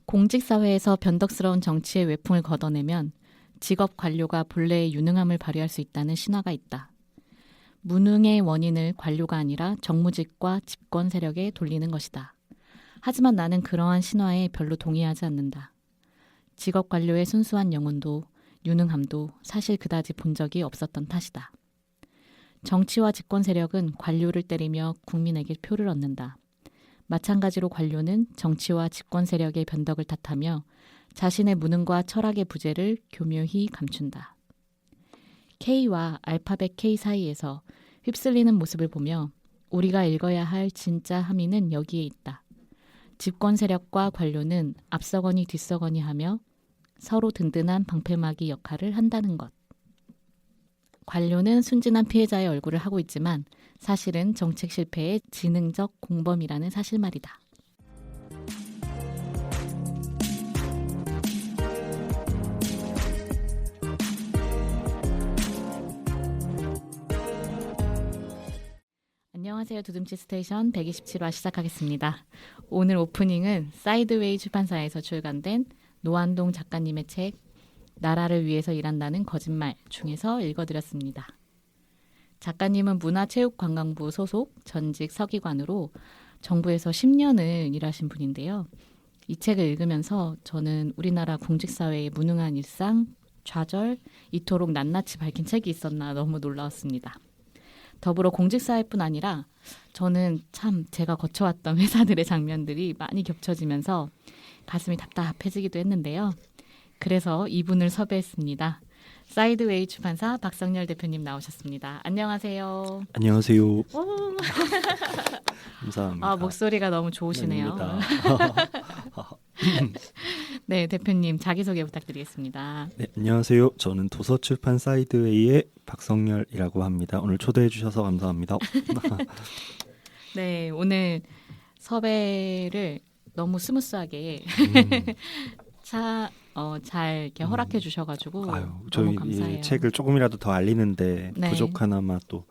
공직사회에서 변덕스러운 정치의 외풍을 걷어내면 직업 관료가 본래의 유능함을 발휘할 수 있다는 신화가 있다. 무능의 원인을 관료가 아니라 정무직과 집권 세력에 돌리는 것이다. 하지만 나는 그러한 신화에 별로 동의하지 않는다. 직업 관료의 순수한 영혼도 유능함도 사실 그다지 본 적이 없었던 탓이다. 정치와 집권 세력은 관료를 때리며 국민에게 표를 얻는다. 마찬가지로 관료는 정치와 집권 세력의 변덕을 탓하며 자신의 무능과 철학의 부재를 교묘히 감춘다. K와 알파벳 K 사이에서 휩쓸리는 모습을 보며 우리가 읽어야 할 진짜 함의는 여기에 있다. 집권 세력과 관료는 앞서거니 뒤서거니 하며 서로 든든한 방패막이 역할을 한다는 것. 관료는 순진한 피해자의 얼굴을 하고 있지만 사실은 정책 실패의 지능적 공범이라는 사실 말이다. 안녕하세요. 두둠치 스테이션 127화 시작하겠습니다. 오늘 오프닝은 사이드웨이 출판사에서 출간된 노한동 작가님의 책 나라를 위해서 일한다는 거짓말 중에서 읽어드렸습니다. 작가님은 문화체육관광부 소속 전직 서기관으로 정부에서 10년을 일하신 분인데요. 이 책을 읽으면서 저는 우리나라 공직사회의 무능한 일상, 좌절, 이토록 낱낱이 밝힌 책이 있었나 너무 놀라웠습니다. 더불어 공직사회뿐 아니라 저는 참 제가 거쳐왔던 회사들의 장면들이 많이 겹쳐지면서 가슴이 답답해지기도 했는데요. 그래서 이분을 섭외했습니다. 사이드웨이 출판사 박성열 대표님 나오셨습니다. 안녕하세요. 안녕하세요. 감사합니다. 목소리가 너무 좋으시네요. 네, 대표님 자기소개 부탁드리겠습니다. 네, 안녕하세요. 저는 도서출판 사이드웨이의 박성열이라고 합니다. 오늘 초대해 주셔서 감사합니다. 네, 오늘 섭외를 너무 스무스하게 잘 이렇게 허락해 주셔가지고 너무 저희 감사해요. 이 책을 조금이라도 더 알리는데 네. 부족하나마 또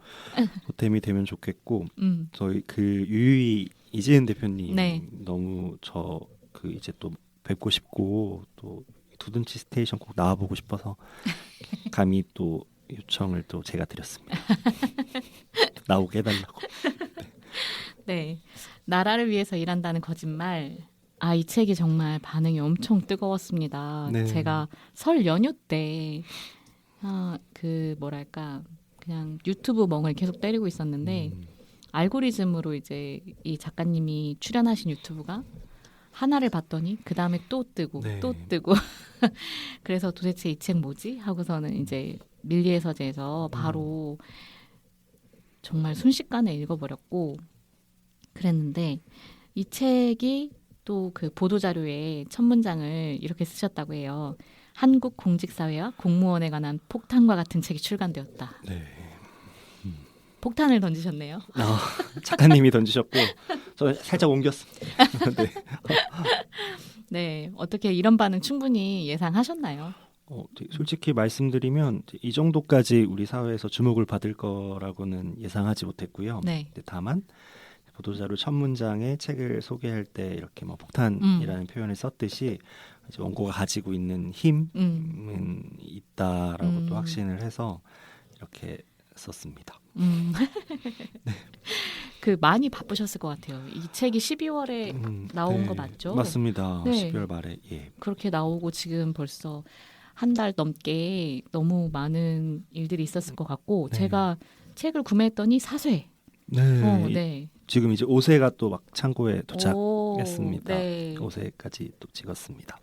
보탬이 되면 좋겠고 저희 그 유유히 이재은 대표님 네. 너무 저 그 이제 또 뵙고 싶고 또 두둔치 스테이션 꼭 나와보고 싶어서 감히 또 요청을 또 제가 드렸습니다. 나오게 해달라고. 네, 나라를 위해서 일한다는 거짓말. 이 책이 정말 반응이 엄청 뜨거웠습니다. 네. 제가 설 연휴 때 그냥 유튜브 멍을 계속 때리고 있었는데 알고리즘으로 이제 이 작가님이 출연하신 유튜브가 하나를 봤더니 그 다음에 또 뜨고 네. 또 뜨고 그래서 도대체 이 책 뭐지? 하고서는 이제 밀리의 서재에서 바로 정말 순식간에 읽어버렸고 그랬는데 이 책이 또 그 보도자료에 첫 문장을 이렇게 쓰셨다고 해요. 한국 공직사회와 공무원에 관한 폭탄과 같은 책이 출간되었다. 네. 폭탄을 던지셨네요. 작가님이 던지셨고 저 살짝 옮겼습니다. 네. 네, 어떻게 이런 반응 충분히 예상하셨나요? 솔직히 말씀드리면 이 정도까지 우리 사회에서 주목을 받을 거라고는 예상하지 못했고요. 네. 다만 보도자료 첫 문장에 책을 소개할 때 이렇게 뭐 폭탄이라는 표현을 썼듯이 이제 원고가 가지고 있는 힘은 있다라고 또 확신을 해서 이렇게 썼습니다. 네. 그 많이 바쁘셨을 것 같아요. 이 책이 12월에 나온 네, 거 맞죠? 맞습니다. 네. 12월 말에. 예. 그렇게 나오고 지금 벌써 한 달 넘게 너무 많은 일들이 있었을 것 같고 네. 제가 책을 구매했더니 사쇄. 네. 네. 지금 이제 5세가 또 막 창고에 도착했습니다. 네. 5세까지 또 찍었습니다.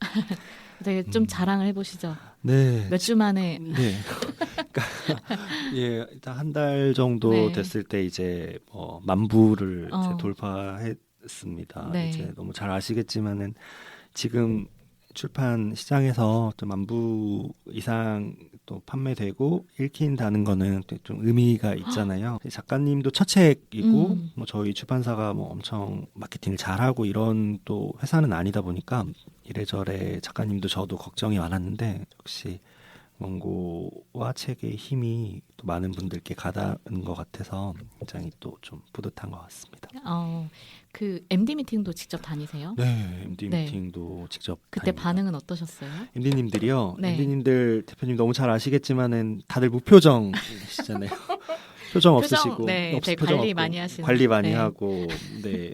되게 좀 자랑을 해보시죠. 네. 몇 주 만에. 네. 그러니까 예, 일단 한 달 정도 네. 됐을 때 이제 만부를 이제 돌파했습니다. 네. 이제 너무 잘 아시겠지만은 지금 출판 시장에서 또 만부 이상 또 판매되고 읽힌다는 거는 좀 의미가 있잖아요. 작가님도 첫 책이고 뭐 저희 출판사가 뭐 엄청 마케팅을 잘하고 이런 또 회사는 아니다 보니까 이래저래 작가님도 저도 걱정이 많았는데 역시 원고와 책의 힘이 또 많은 분들께 가닿은 것 같아서 굉장히 또 좀 뿌듯한 것 같습니다. 그 MD 미팅도 직접 다니세요? 네, MD 네. 미팅도 직접 그때 다닙니다. 반응은 어떠셨어요? MD님들이요. 네. MD님들 대표님 너무 잘 아시겠지만은 다들 무표정이시잖아요. 표정 없으시고 네, 되게 표정 관리 없고, 많이 하시는. 관리 많이 네. 하고 네.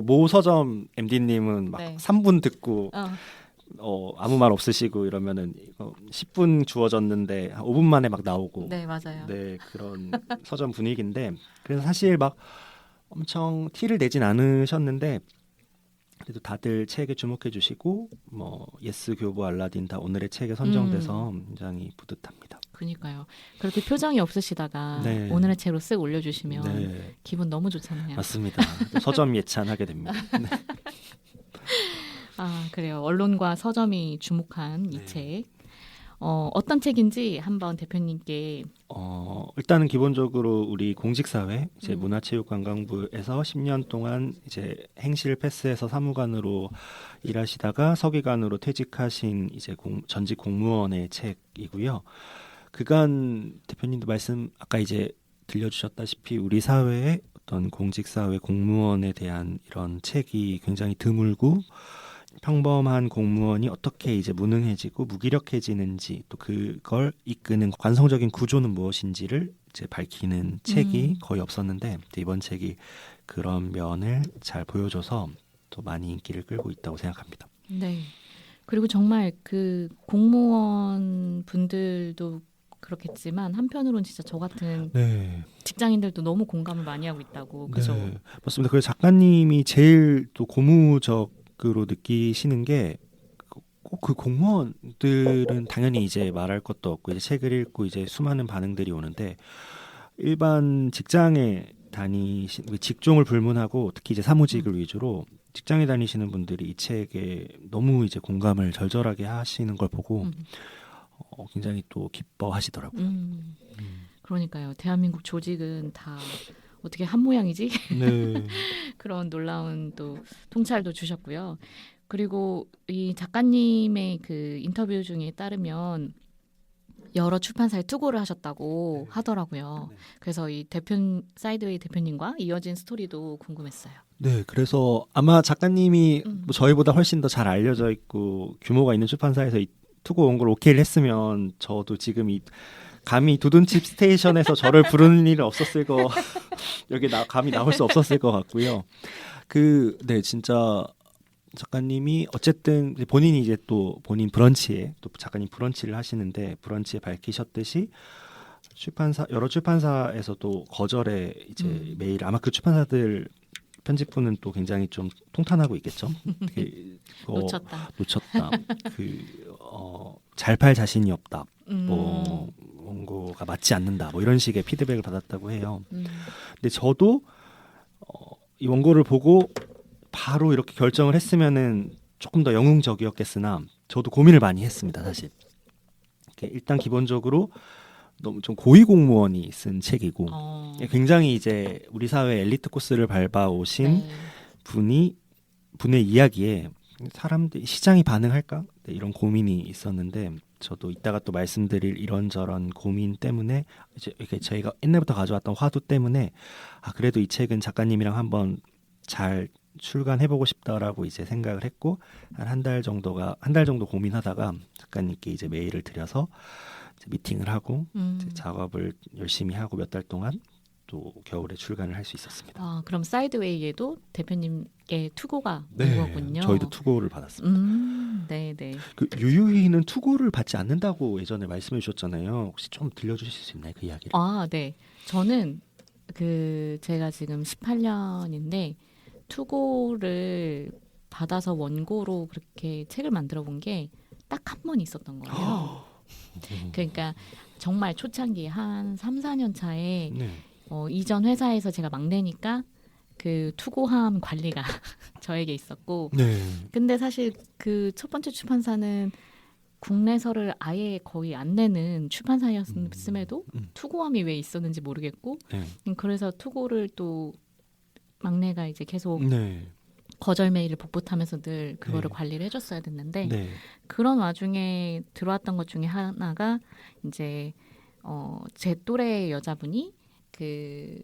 모 서점 MD님은 막 네. 3분 듣고 아무 말 없으시고 이러면은 10분 주어졌는데 한 5분 만에 막 나오고 네, 맞아요. 네, 그런 서점 분위기인데 그래서 사실 막 엄청 티를 내진 않으셨는데 그래도 다들 책에 주목해 주시고 뭐 예스 교보 알라딘 다 오늘의 책에 선정돼서 굉장히 뿌듯합니다. 그러니까요. 그렇게 표정이 없으시다가 네. 오늘의 책으로 쓱 올려주시면 네, 기분 너무 좋잖아요. 맞습니다. 서점 예찬하게 됩니다. 네. 아, 그래요. 언론과 서점이 주목한 이 네. 책. 어떤 책인지 한번 대표님께. 일단은 기본적으로 우리 공직사회 이제 음. 문화체육관광부에서 10년 동안 이제 행실 패스해서 사무관으로 일하시다가 서기관으로 퇴직하신 이제 전직 공무원의 책이고요. 그간 대표님도 말씀 아까 이제 들려주셨다시피 우리 사회의 어떤 공직사회 공무원에 대한 이런 책이 굉장히 드물고 평범한 공무원이 어떻게 이제 무능해지고 무기력해지는지 또 그걸 이끄는 관성적인 구조는 무엇인지를 이제 밝히는 책이 거의 없었는데 이번 책이 그런 면을 잘 보여줘서 또 많이 인기를 끌고 있다고 생각합니다. 네. 그리고 정말 그 공무원 분들도 그렇겠지만 한편으로는 진짜 저 같은 네, 직장인들도 너무 공감을 많이 하고 있다고. 그죠? 네, 맞습니다. 그래서 작가님이 제일 또 고무적으로 느끼시는 게 꼭 그 공무원들은 당연히 이제 말할 것도 없고 이제 책을 읽고 이제 수많은 반응들이 오는데 일반 직장에 직종을 불문하고 특히 이제 사무직을 위주로 직장에 다니시는 분들이 이 책에 너무 이제 공감을 절절하게 하시는 걸 보고 굉장히 또 기뻐하시더라고요. 그러니까요. 대한민국 조직은 다 어떻게 한 모양이지? 네. 그런 놀라운 또 통찰도 주셨고요. 그리고 이 작가님의 그 인터뷰 중에 따르면 여러 출판사에 투고를 하셨다고 하더라고요. 그래서 이 사이드웨이 대표님과 이어진 스토리도 궁금했어요. 네, 그래서 아마 작가님이 음. 뭐 저희보다 훨씬 더 잘 알려져 있고 규모가 있는 출판사에서 이 투고 온 걸 오케이를 했으면 저도 지금 감히 두둔칩 스테이션에서 저를 부르는 일은 없었을 거 여기 감히 나올 수 없었을 것 같고요. 네, 진짜 작가님이 어쨌든 본인이 이제 또 본인 브런치에 또 작가님 브런치를 하시는데 브런치에 밝히셨듯이 여러 출판사에서도 거절에 이제 매일 아마 그 출판사들 편집부는 또 굉장히 좀 통탄하고 있겠죠. 놓쳤다. 잘 팔 자신이 없다. 뭐 원고가 맞지 않는다. 뭐 이런 식의 피드백을 받았다고 해요. 근데 저도 이 원고를 보고 바로 이렇게 결정을 했으면은 조금 더 영웅적이었겠으나 저도 고민을 많이 했습니다. 사실 일단 기본적으로 너무 좀 고위 공무원이 쓴 책이고 굉장히 이제 우리 사회 엘리트 코스를 밟아오신 분의 이야기에 사람들이 시장이 반응할까? 네, 이런 고민이 있었는데 저도 이따가 또 말씀드릴 이런저런 고민 때문에 이제 이렇게 저희가 옛날부터 가져왔던 화두 때문에 그래도 이 책은 작가님이랑 한번 잘 출간해보고 싶다라고 이제 생각을 했고 한 달 정도 고민하다가 작가님께 이제 메일을 드려서 이제 미팅을 하고 이제 작업을 열심히 하고 몇 달 동안 또 겨울에 출간을 할 수 있었습니다. 그럼 사이드웨이에도 대표님의 투고가 온 거군요. 저희도 투고를 받았습니다. 네네. 그 유유히는 투고를 받지 않는다고 예전에 말씀해 주셨잖아요. 혹시 좀 들려주실 수 있나요? 그 이야기를. 네. 저는 제가 지금 18년인데 투고를 받아서 원고로 그렇게 책을 만들어 본 게 딱 한 번 있었던 거예요. 그러니까 정말 초창기 한 3, 4년 차에 이전 회사에서 제가 막내니까 그 투고함 관리가 저에게 있었고 근데 사실 그 첫 번째 출판사는 국내서를 아예 거의 안 내는 출판사였음에도 투고함이 왜 있었는지 모르겠고 그래서 투고를 또 막내가 이제 계속 거절 메일을 복붙하면서 늘 그거를 관리를 해줬어야 됐는데 그런 와중에 들어왔던 것 중에 하나가 이제 제 또래 여자분이 그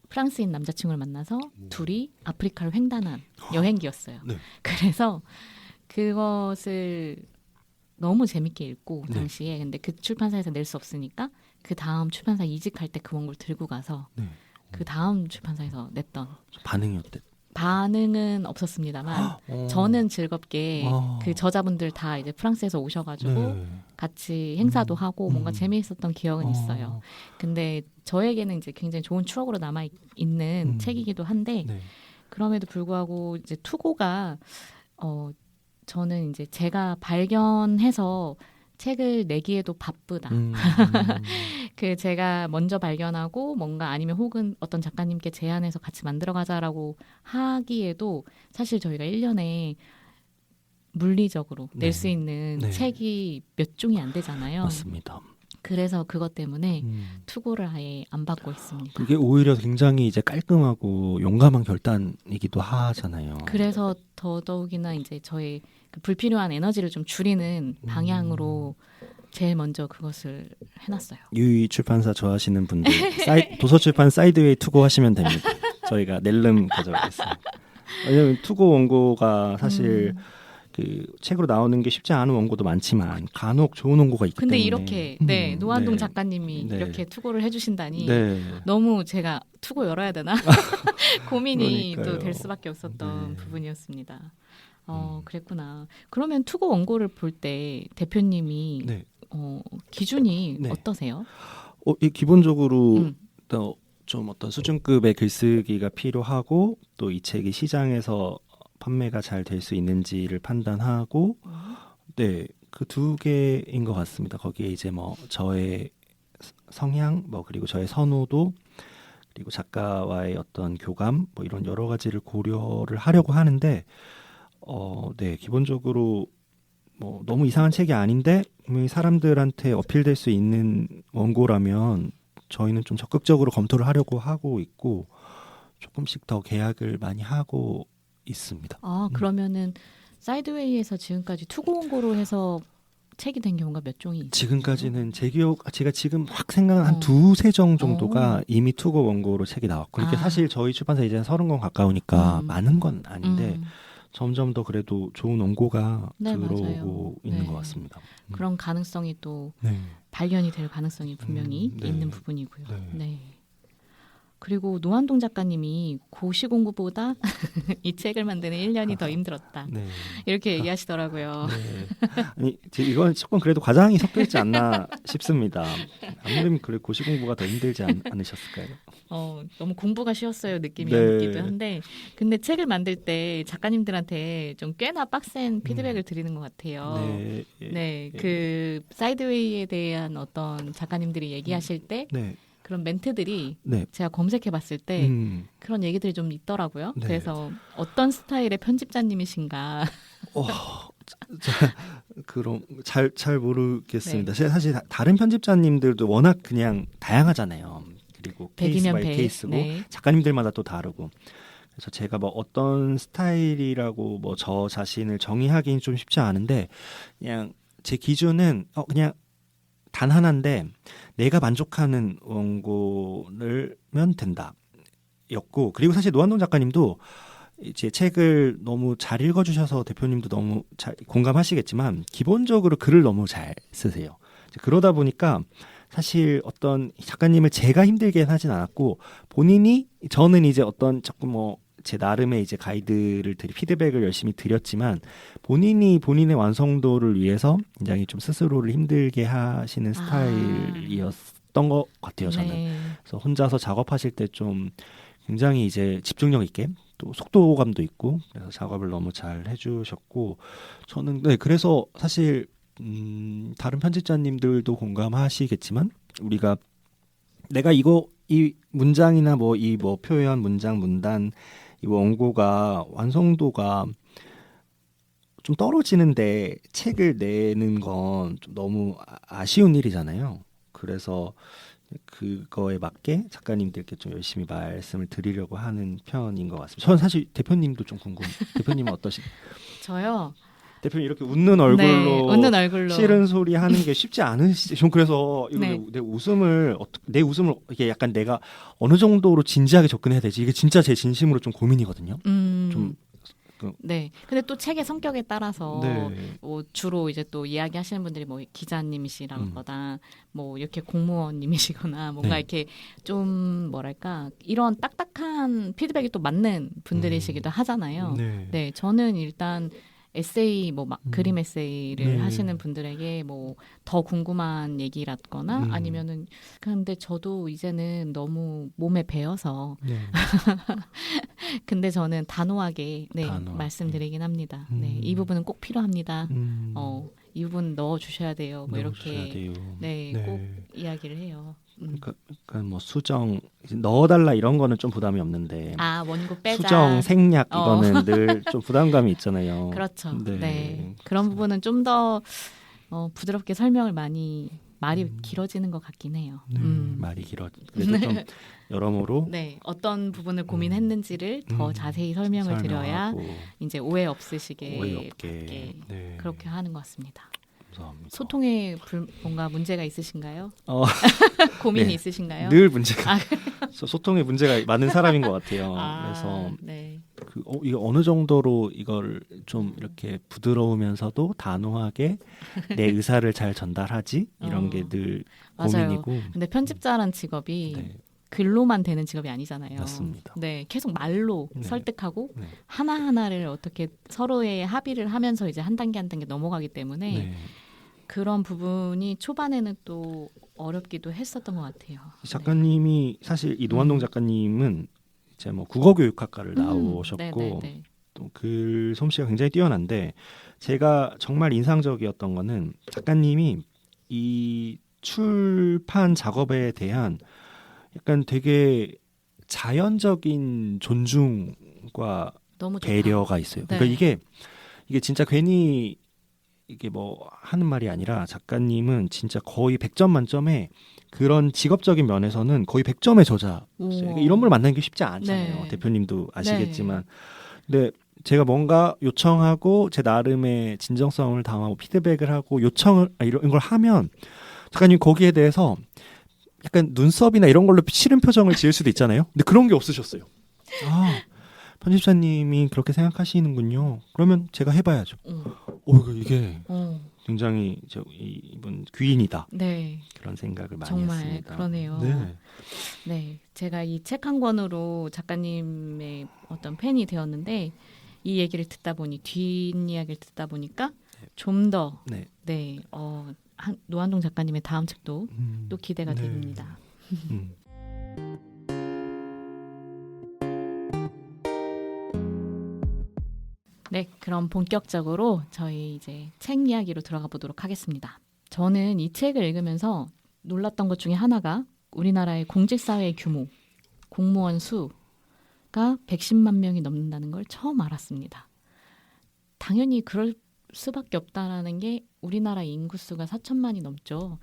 프랑스인 남자친구를 만나서 둘이 아프리카를 횡단한 여행기였어요. 네. 그래서 그것을 너무 재밌게 읽고 네. 당시에 근데 그 출판사에서 낼 수 없으니까 그 다음 출판사 이직할 때 그 원고를 들고 가서 네. 그 다음 출판사에서 냈던 반응이 어때? 반응은 없었습니다만 어. 저는 즐겁게 아. 그 저자분들 다 이제 프랑스에서 오셔가지고 네. 같이 행사도 하고 뭔가 재미있었던 기억은 어. 있어요. 근데 저에게는 이제 굉장히 좋은 추억으로 남아 있는 책이기도 한데 네. 그럼에도 불구하고 이제 투고가 저는 이제 제가 발견해서 책을 내기에도 바쁘다. 그 제가 먼저 발견하고 뭔가 아니면 혹은 어떤 작가님께 제안해서 같이 만들어가자라고 하기에도 사실 저희가 1년에 물리적으로 네. 낼 수 있는 네. 책이 몇 종이 안 되잖아요. 맞습니다. 그래서 그것 때문에 투고를 아예 안 받고 있습니다. 그게 오히려 굉장히 이제 깔끔하고 용감한 결단이기도 하잖아요. 그래서 더더욱이나 이제 저의 그 불필요한 에너지를 좀 줄이는 방향으로 제일 먼저 그것을 해놨어요. 유이 출판사 좋아하시는 분들 도서출판 사이드웨이 투고 하시면 됩니다. 저희가 낼름 가져가겠습니다. 왜냐하면 투고 원고가 사실 그 책으로 나오는 게 쉽지 않은 원고도 많지만 간혹 좋은 원고가 있기 근데 때문에 이렇게 노한동 네. 작가님이 네. 이렇게 투고를 해주신다니 네. 너무 제가 투고 열어야 되나 고민이 또 그러니까요. 될 수밖에 없었던 네. 부분이었습니다. 그랬구나. 그러면 투고 원고를 볼 때 대표님이 네. 기준이 네. 어떠세요? 이 기본적으로 좀 어떤 수준급의 글쓰기가 필요하고 또 이 책이 시장에서 판매가 잘 될 수 있는지를 판단하고 네, 그 두 개인 것 같습니다. 거기에 이제 뭐 저의 성향 뭐 그리고 저의 선호도 그리고 작가와의 어떤 교감 뭐 이런 여러 가지를 고려를 하려고 하는데 네, 기본적으로 뭐 너무 이상한 책이 아닌데 분명히 사람들한테 어필될 수 있는 원고라면 저희는 좀 적극적으로 검토를 하려고 하고 있고 조금씩 더 계약을 많이 하고 있습니다. 아, 그러면은 사이드웨이에서 지금까지 투고 원고로 해서 책이 된 경우가 몇 종이 있어요? 지금까지는 제가 지금 확 생각한 한 두세 정 정도가 이미 투고 원고로 책이 나왔고 이렇게 사실 저희 출판사 이제 30권 가까우니까 많은 건 아닌데 점점 더 그래도 좋은 원고가 들어오고 맞아요. 있는 것 같습니다. 그런 가능성이 또 네. 발견이 될 가능성이 분명히 네. 있는 부분이고요. 네. 네. 그리고 노한동 작가님이 고시공부보다 이 책을 만드는 1년이 더 힘들었다. 네. 이렇게 얘기하시더라고요. 네. 아니, 이건 조금 그래도 과장이 섞여 있지 않나 싶습니다. 아무래도 그래 고시공부가 더 힘들지 않으셨을까요? 너무 공부가 쉬웠어요 느낌이 네. 있기도 한데 근데 책을 만들 때 작가님들한테 좀 꽤나 빡센 피드백을 드리는 것 같아요. 네. 네, 그 사이드웨이에 대한 어떤 작가님들이 얘기하실 때 네. 그런 멘트들이 네. 제가 검색해봤을 때 그런 얘기들이 좀 있더라고요. 네. 그래서 어떤 스타일의 편집자님이신가. 그럼 잘 모르겠습니다. 사실 다른 편집자님들도 워낙 그냥 다양하잖아요. 그리고 케이스 백이면 바이 백. 케이스고 네. 작가님들마다 또 다르고. 그래서 제가 뭐 어떤 스타일이라고 뭐 저 자신을 정의하기는 좀 쉽지 않은데 그냥 제 기준은 그냥 단 하나인데 내가 만족하는 원고를면 된다 였고 그리고 사실 노한동 작가님도 이제 책을 너무 잘 읽어주셔서 대표님도 너무 잘 공감하시겠지만 기본적으로 글을 너무 잘 쓰세요. 그러다 보니까 사실 어떤 작가님을 제가 힘들게 하진 않았고 저는 이제 어떤 조금 제 나름의 이제 가이드를 피드백을 열심히 드렸지만 본인의 완성도를 위해서 굉장히 좀 스스로를 힘들게 하시는 스타일이었던 것 같아요. 저는. 네. 그래서 혼자서 작업하실 때 좀 굉장히 이제 집중력 있게 또 속도감도 있고 그래서 작업을 너무 잘 해주셨고 저는 그래서 사실 다른 편집자님들도 공감하시겠지만 우리가 내가 이 문장이나 표현 문장 문단 이 원고가 완성도가 좀 떨어지는데 책을 내는 건 좀 너무 아쉬운 일이잖아요. 그래서 그거에 맞게 작가님들께 좀 열심히 말씀을 드리려고 하는 편인 것 같습니다. 저는 사실 대표님도 좀 궁금해요. 대표님은 어떠신가요? 저요. 대표님 이렇게 웃는 얼굴로 네, 웃는 얼굴로 싫은 소리 하는 게 쉽지 않으시죠. 전 그래서 이거 네. 내 웃음을 이게 약간 내가 어느 정도로 진지하게 접근해야 되지? 이게 진짜 제 진심으로 좀 고민이거든요. 좀 네. 근데 또 책의 성격에 따라서 네. 뭐 주로 이제 또 이야기하시는 분들이 뭐 기자님이시라거나 뭐 이렇게 공무원님이시거나 뭔가 네. 이렇게 좀 뭐랄까 이런 딱딱한 피드백이 또 맞는 분들이시기도 하잖아요. 네. 네, 저는 일단 에세이 뭐 막 그림 에세이를 네. 하시는 분들에게 뭐 더 궁금한 얘기라거나 아니면은 근데 저도 이제는 너무 몸에 배어서 네. 근데 저는 단호하게 네, 단호하게. 말씀드리긴 합니다. 네, 이 부분은 꼭 필요합니다. 음. 이 부분 넣어 주셔야 돼요. 뭐 넣어주셔야 이렇게 돼요. 네, 꼭 이야기를 해요. 그러니까 뭐 수정 넣어달라 이런 거는 좀 부담이 없는데 아, 원고 빼자. 수정 생략 이거는 늘 좀 부담감이 있잖아요. 그렇죠. 네. 네. 그런 부분은 좀 더 부드럽게 설명을 말이 길어지는 것 같긴 해요. 네, 말이 길어. 그래도 좀 여러모로 네, 어떤 부분을 고민했는지를 더 자세히 설명을 드려야 설명하고 이제 오해 없으시게 오해 없게. 받게 네. 그렇게 하는 것 같습니다. 감사합니다. 소통에 뭔가 문제가 있으신가요? 고민이 네. 있으신가요? 늘 문제가 소통에 문제가 많은 사람인 것 같아요. 그래서 네. 이거 어느 정도로 이걸 좀 이렇게 부드러우면서도 단호하게 내 의사를 잘 전달하지 이런 게 늘 맞아요. 고민이고. 근데 편집자란 직업이 네. 글로만 되는 직업이 아니잖아요. 맞습니다. 네, 계속 말로 네. 설득하고 네. 하나하나를 어떻게 서로의 합의를 하면서 이제 한 단계 한 단계 넘어가기 때문에 네. 그런 부분이 초반에는 또 어렵기도 했었던 것 같아요. 작가님이 사실 이 노한동 작가님은 이제 뭐 국어교육학과를 나오셨고 네네네. 또 글 솜씨가 굉장히 뛰어난데 제가 정말 인상적이었던 거는 작가님이 이 출판 작업에 대한 약간 되게 자연적인 존중과 너무 좋다. 배려가 있어요. 네. 그러니까 이게 진짜 괜히 이게 뭐 하는 말이 아니라 작가님은 진짜 거의 100점 만점에 그런 직업적인 면에서는 거의 100점의 저자. 그러니까 이런 걸 만나는 게 쉽지 않잖아요. 네. 대표님도 아시겠지만. 근데 제가 뭔가 요청하고 제 나름의 진정성을 담아고 피드백을 하고 요청을 이런 걸 하면 작가님 거기에 대해서 약간 눈썹이나 이런 걸로 싫은 표정을 지을 수도 있잖아요. 근데 그런 게 없으셨어요. 편집자님이 그렇게 생각하시는군요. 그러면 제가 해봐야죠. 이게 굉장히 이분 귀인이다. 네. 그런 생각을 많이 정말 했습니다. 그러네요. 네. 네, 제가 이 책 한 권으로 작가님의 어떤 팬이 되었는데 이 얘기를 듣다 보니 뒷이야기를 듣다 보니까 좀 더 네. 노한동 작가님의 다음 책도 또 기대가 네. 됩니다. 네, 그럼 본격적으로 저희 이제 책 이야기로 들어가 보도록 하겠습니다. 저는 이 책을 읽으면서 놀랐던 것 중에 하나가 우리나라의 공직사회의 규모, 공무원 수가 110만 명이 넘는다는 걸 처음 알았습니다. 당연히 그럴 수밖에 없다라는 게 우리나라 인구수가 4천만이 넘죠.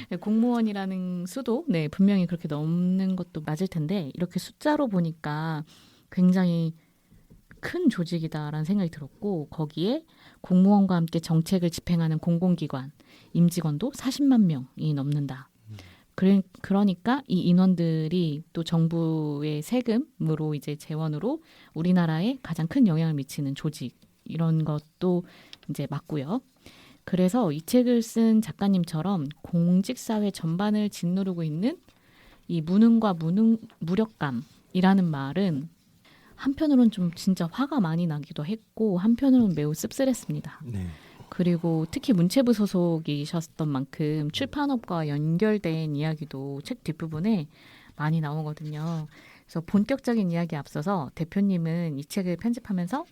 네. 공무원이라는 수도 분명히 그렇게 넘는 것도 맞을 텐데 이렇게 숫자로 보니까 굉장히 큰 조직이다라는 생각이 들었고 거기에 공무원과 함께 정책을 집행하는 공공기관, 임직원도 40만 명이 넘는다. 그러니까 이 인원들이 또 정부의 세금으로 이제 재원으로 우리나라에 가장 큰 영향을 미치는 조직 이런 것도 이제 맞고요. 그래서 이 책을 쓴 작가님처럼 공직사회 전반을 짓누르고 있는 이 무능과 무력감이라는 말은 한편으로는 좀 진짜 화가 많이 나기도 했고 한편으로는 매우 씁쓸했습니다. 네. 그리고 특히 문체부 소속이셨던 만큼 출판업과 연결된 이야기도 책 뒷부분에 많이 나오거든요. 그래서 본격적인 이야기에 앞서서 대표님은 이 책을 편집하면서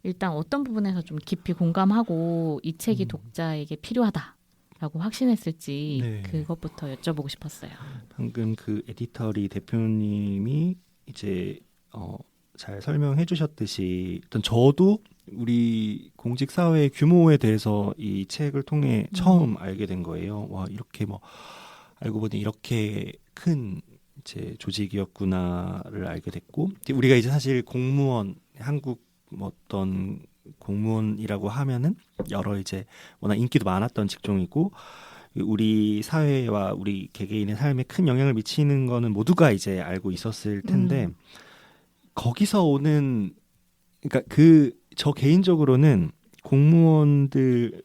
일단 어떤 부분에서 좀 깊이 공감하고 이 책이 독자에게 필요하다라고 확신했을지 네. 그것부터 여쭤보고 싶었어요. 방금 그 에디터리 대표님이 이제 잘 설명해 주셨듯이 일단 저도 우리 공직 사회의 규모에 대해서 이 책을 통해 처음 알게 된 거예요. 와, 이렇게 뭐 알고 보니 이렇게 큰 이제 조직이었구나를 알게 됐고 우리가 이제 사실 공무원 한국 어떤 공무원이라고 하면은 여러 이제 워낙 인기도 많았던 직종이고 우리 사회와 우리 개개인의 삶에 큰 영향을 미치는 거는 모두가 이제 알고 있었을 텐데 거기서 오는 그러니까 저 개인적으로는 공무원들이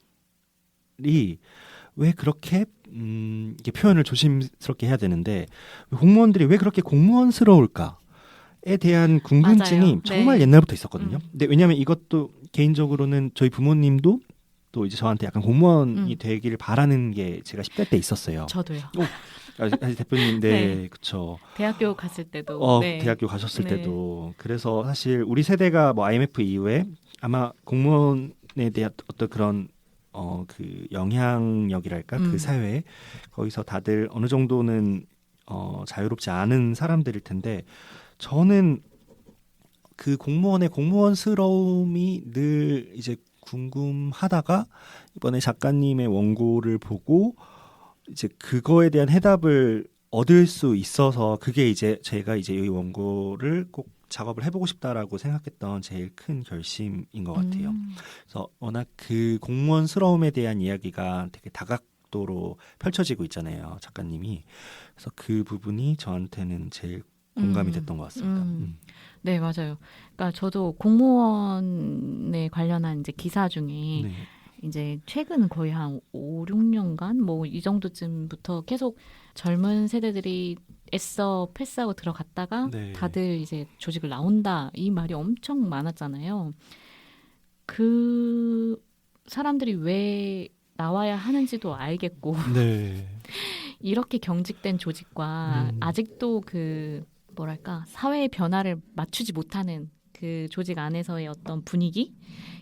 왜 그렇게 이게 표현을 조심스럽게 해야 되는데 공무원들이 왜 그렇게 공무원스러울까에 대한 궁금증이 맞아요. 정말 네. 옛날부터 있었거든요. 근데 왜냐하면 이것도 개인적으로는 저희 부모님도 또 이제 저한테 약간 공무원이 되기를 바라는 게 제가 10대 때 있었어요. 저도요. 사실 대표님, 네, 네. 그쵸. 대학교 갔을 때도 네. 대학교 가셨을 네. 때도. 그래서 사실 우리 세대가 뭐 IMF 이후에 아마 공무원에 대한 어떤 그런 그 영향력이랄까 그 사회에 거기서 다들 어느 정도는 자유롭지 않은 사람들일 텐데 저는 그 공무원의 공무원스러움이 늘 이제 궁금하다가 이번에 작가님의 원고를 보고 이제 그거에 대한 해답을 얻을 수 있어서 그게 이제 제가 이제 이 원고를 꼭 작업을 해보고 싶다라고 생각했던 제일 큰 결심인 것 같아요. 그래서 워낙 그 공무원스러움에 대한 이야기가 되게 다각도로 펼쳐지고 있잖아요, 작가님이. 그래서 그 부분이 저한테는 제일 공감이 됐던 것 같습니다. 네, 맞아요. 그러니까 저도 공무원에 관련한 이제 기사 중에 네. 이제 최근 거의 한 5, 6년간 뭐 이 정도쯤부터 계속 젊은 세대들이 애써 패스하고 들어갔다가 네. 다들 이제 조직을 나온다 이 말이 엄청 많았잖아요. 그 사람들이 왜 나와야 하는지도 알겠고 네. 이렇게 경직된 조직과 아직도 그 뭐랄까 사회의 변화를 맞추지 못하는 그 조직 안에서의 어떤 분위기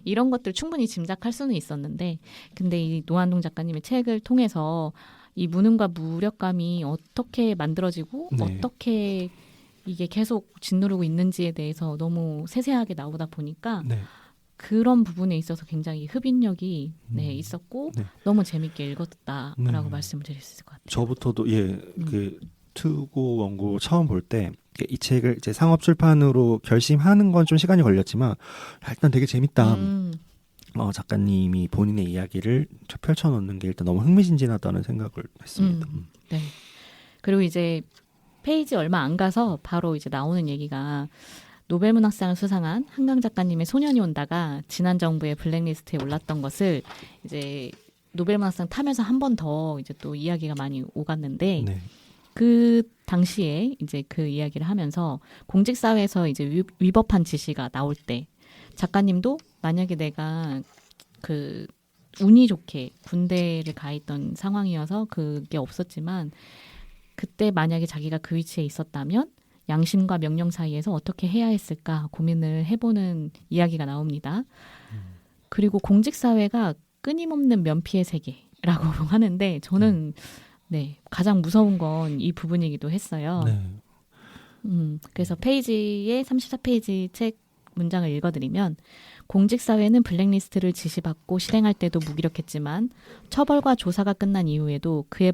이런 것들 충분히 짐작할 수는 있었는데 근데 이 노한동 작가님의 책을 통해서 이 무능과 무력감이 어떻게 만들어지고 네. 어떻게 이게 계속 짓누르고 있는지에 대해서 너무 세세하게 나오다 보니까 네. 그런 부분에 있어서 굉장히 흡인력이 있었고 네. 너무 재밌게 읽었다라고 네. 말씀을 드릴 수 있을 것 같아요. 저부터도 그 투고 원고 처음 볼 때 이 책을 이제 상업 출판으로 결심하는 건 좀 시간이 걸렸지만 일단 되게 재밌다. 작가님이 본인의 이야기를 펼쳐놓는 게 일단 너무 흥미진진하다는 생각을 했습니다. 네. 그리고 이제 페이지 얼마 안 가서 바로 이제 나오는 얘기가 노벨문학상을 수상한 한강 작가님의 소년이 온다가 지난 정부의 블랙리스트에 올랐던 것을 이제 노벨문학상 타면서 한 번 더 이제 또 이야기가 많이 오갔는데 네. 그 당시에 이제 그 이야기를 하면서 공직사회에서 이제 위법한 지시가 나올 때 작가님도 만약에 내가 그 운이 좋게 군대를 가 있던 상황이어서 그게 없었지만 그때 만약에 자기가 그 위치에 있었다면 양심과 명령 사이에서 어떻게 해야 했을까 고민을 해보는 이야기가 나옵니다. 그리고 공직사회가 끊임없는 면피의 세계라고 하는데 저는 가장 무서운 건 이 부분이기도 했어요. 네. 그래서 페이지에 34페이지 책 문장을 읽어드리면 공직사회는 블랙리스트를 지시받고 실행할 때도 무기력했지만 처벌과 조사가 끝난 이후에도 그에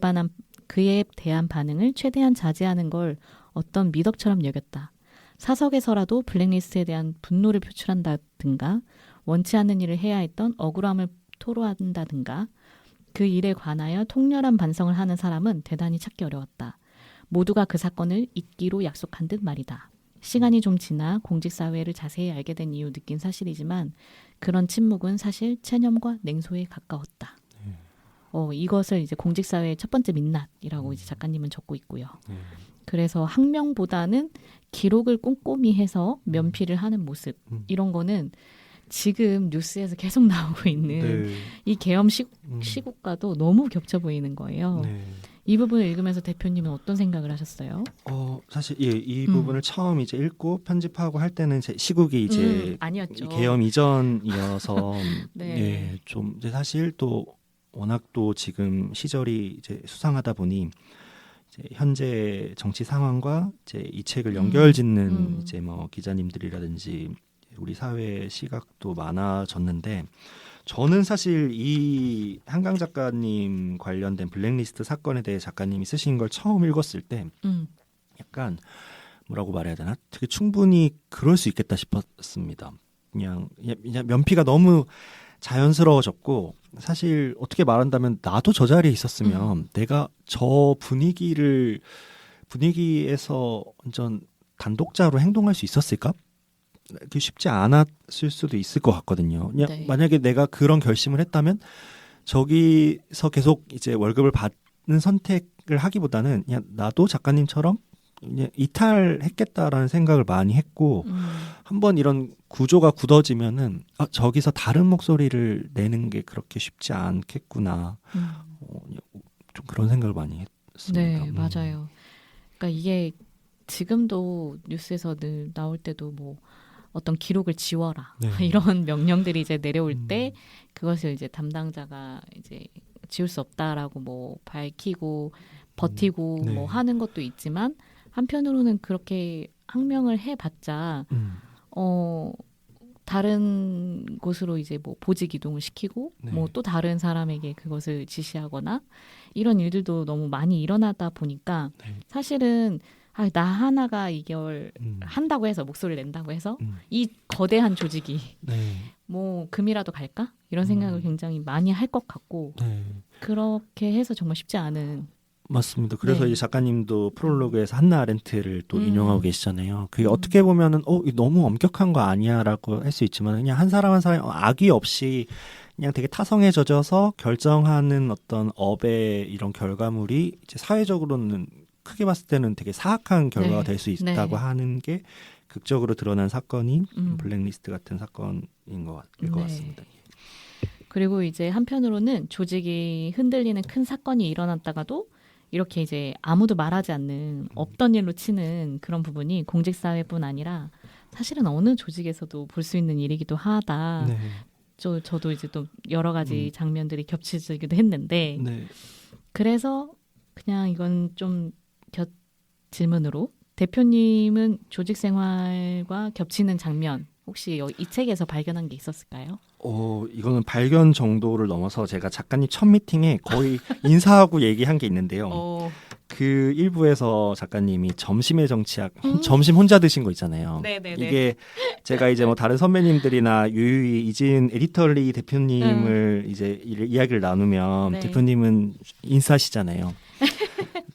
대한 반응을 최대한 자제하는 걸 어떤 미덕처럼 여겼다. 사석에서라도 블랙리스트에 대한 분노를 표출한다든가 원치 않는 일을 해야 했던 억울함을 토로한다든가 그 일에 관하여 통렬한 반성을 하는 사람은 대단히 찾기 어려웠다. 모두가 그 사건을 잊기로 약속한 듯 말이다. 시간이 좀 지나 공직사회를 자세히 알게 된 이후 느낀 사실이지만 그런 침묵은 사실 체념과 냉소에 가까웠다. 이것을 이제 공직사회의 첫 번째 민낯이라고 이제 작가님은 적고 있고요. 그래서 학명보다는 기록을 꼼꼼히 해서 면피를 하는 모습 이런 거는 지금 뉴스에서 계속 나오고 있는 이 계엄 시국과도 너무 겹쳐 보이는 거예요. 이 부분을 읽으면서 대표님은 어떤 생각을 하셨어요? 사실 이 부분을 처음 이제 읽고 편집하고 할 때는 제 시국이 이제 아니었죠. 계엄 이전이어서 네. 좀 이제 사실 또 워낙 또 지금 시절이 이제 수상하다 보니 이제 현재 정치 상황과 이제 이 책을 연결짓는 이제 뭐 기자님들이라든지 우리 사회의 시각도 많아졌는데 저는 사실 이 한강 작가님 관련된 블랙리스트 사건에 대해 작가님이 쓰신 걸 처음 읽었을 때 약간 뭐라고 말해야 되나 되게 충분히 그럴 수 있겠다 싶었습니다. 그냥 면피가 너무 자연스러워졌고 사실 어떻게 말한다면 나도 저 자리에 있었으면 내가 저 분위기에서 완전 단독자로 행동할 수 있었을까? 그게 쉽지 않았을 수도 있을 것 같거든요. 그냥 네. 만약에 내가 그런 결심을 했다면 저기서 계속 이제 월급을 받는 선택을 하기보다는 그냥 나도 작가님처럼 그냥 이탈했겠다라는 생각을 많이 했고 한번 이런 구조가 굳어지면은 저기서 다른 목소리를 내는 게 그렇게 쉽지 않겠구나. 좀 그런 생각을 많이 했습니다. 네, 맞아요. 그러니까 이게 지금도 뉴스에서 늘 나올 때도 뭐 어떤 기록을 지워라 네. 이런 명령들이 이제 내려올 때 그것을 이제 담당자가 이제 지울 수 없다라고 뭐 밝히고 버티고 네. 뭐 하는 것도 있지만 한편으로는 그렇게 항명을 해봤자 다른 곳으로 이제 뭐 보직 이동을 시키고 네. 뭐 또 다른 사람에게 그것을 지시하거나 이런 일들도 너무 많이 일어나다 보니까 네. 사실은 나 하나가 이걸 한다고 해서 목소리를 낸다고 해서 이 거대한 조직이 네. 뭐 금이라도 갈까? 이런 생각을 굉장히 많이 할 것 같고 네. 그렇게 해서 정말 쉽지 않은 맞습니다. 그래서 네. 이제 작가님도 프롤로그에서 한나 아렌트를 또 인용하고 계시잖아요. 그게 어떻게 보면은 이거 너무 엄격한 거 아니야라고 할 수 있지만 그냥 한 사람 한 사람 악의 없이 그냥 되게 타성에 젖어서 결정하는 어떤 업의 이런 결과물이 이제 사회적으로는 크게 봤을 때는 되게 사악한 결과가 네. 될 수 있다고 네. 하는 게 극적으로 드러난 사건이 블랙리스트 같은 사건인 것 네. 같습니다. 그리고 이제 한편으로는 조직이 흔들리는 큰 사건이 일어났다가도 이렇게 이제 아무도 말하지 않는 없던 일로 치는 그런 부분이 공직사회뿐 아니라 사실은 어느 조직에서도 볼 수 있는 일이기도 하다. 네. 저도 이제 또 여러 가지 장면들이 겹치기도 했는데 네. 그래서 그냥 이건 좀 질문으로 대표님은 조직 생활과 겹치는 장면 혹시 이 책에서 발견한 게 있었을까요? 이거는 발견 정도를 넘어서 제가 작가님 첫 미팅에 거의 인사하고 얘기한 게 있는데요. 그 일부에서 작가님이 점심의 정치학, 점심 혼자 드신 거 있잖아요. 네네네. 이게 제가 이제 뭐 다른 선배님들이나 유유히 이진 에디터리 대표님을 이제 이야기를 나누면 네. 대표님은 인사시잖아요.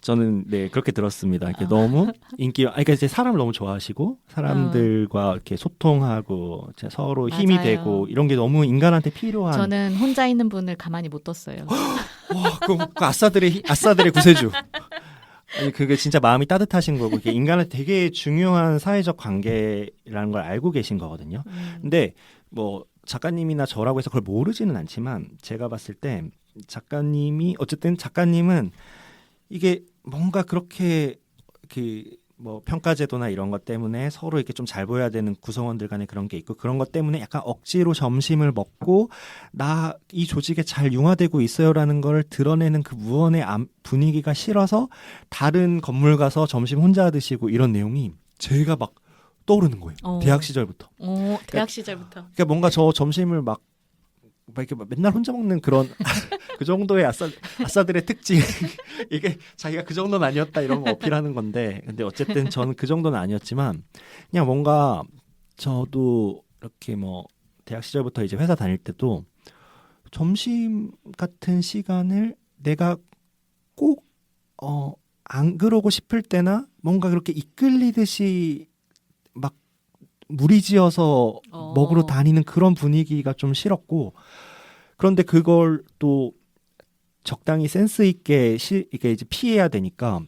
저는 네 그렇게 들었습니다. 이렇게 너무 그러니까 이제 사람을 너무 좋아하시고 사람들과 이렇게 소통하고 서로 힘이 맞아요. 되고 이런 게 너무 인간한테 필요한. 저는 혼자 있는 분을 가만히 못 뒀어요. 와, 그 아싸들의 구세주. 아니 그게 진짜 마음이 따뜻하신 거고 이게 인간한테 되게 중요한 사회적 관계라는 걸 알고 계신 거거든요. 근데 뭐 작가님이나 저라고 해서 그걸 모르지는 않지만 제가 봤을 때 작가님은 이게 뭔가 그렇게 뭐 평가제도나 이런 것 때문에 서로 이렇게 좀 잘 보여야 되는 구성원들 간에 그런 게 있고 그런 것 때문에 약간 억지로 점심을 먹고 나 이 조직에 잘 융화되고 있어요라는 걸 드러내는 그 무언의 분위기가 싫어서 다른 건물 가서 점심 혼자 드시고 이런 내용이 제가 막 떠오르는 거예요. 대학 시절부터. 대학 시절부터. 그러니까 뭔가 저 점심을 막 이렇게 맨날 혼자 먹는 그런 그 정도의 아싸들의 특징 이게 자기가 그 정도는 아니었다 이런 거 어필하는 건데 근데 어쨌든 저는 그 정도는 아니었지만 그냥 뭔가 저도 이렇게 뭐 대학 시절부터 이제 회사 다닐 때도 점심 같은 시간을 내가 꼭 안 그러고 싶을 때나 뭔가 그렇게 이끌리듯이 막 무리지어서 먹으러 다니는 그런 분위기가 좀 싫었고 그런데 그걸 또 적당히 센스 있게 이게 이제 피해야 되니까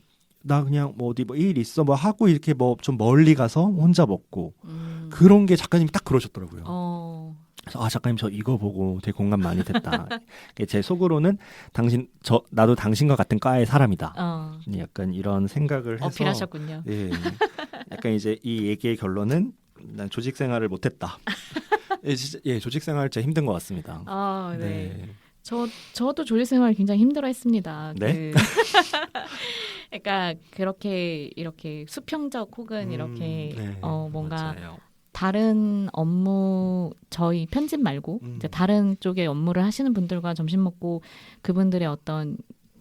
나 그냥 뭐 어디 뭐 일 있어 뭐 하고 이렇게 뭐 좀 멀리 가서 혼자 먹고 그런 게 작가님이 딱 그러셨더라고요. 그래서 작가님 저 이거 보고 되게 공감 많이 됐다. 제 속으로는 나도 당신과 같은 과의 사람이다. 약간 이런 생각을 해서 어필하셨군요. 예, 약간 이제 이 얘기의 결론은 난 조직 생활을 못했다. 조직 생활 진짜 힘든 것 같습니다. 네. 저도 조직 생활 굉장히 힘들어했습니다. 네. 그러니까 그렇게 이렇게 수평적 혹은 이렇게 뭔가 맞아요. 다른 업무 저희 편집 말고 이제 다른 쪽의 업무를 하시는 분들과 점심 먹고 그분들의 어떤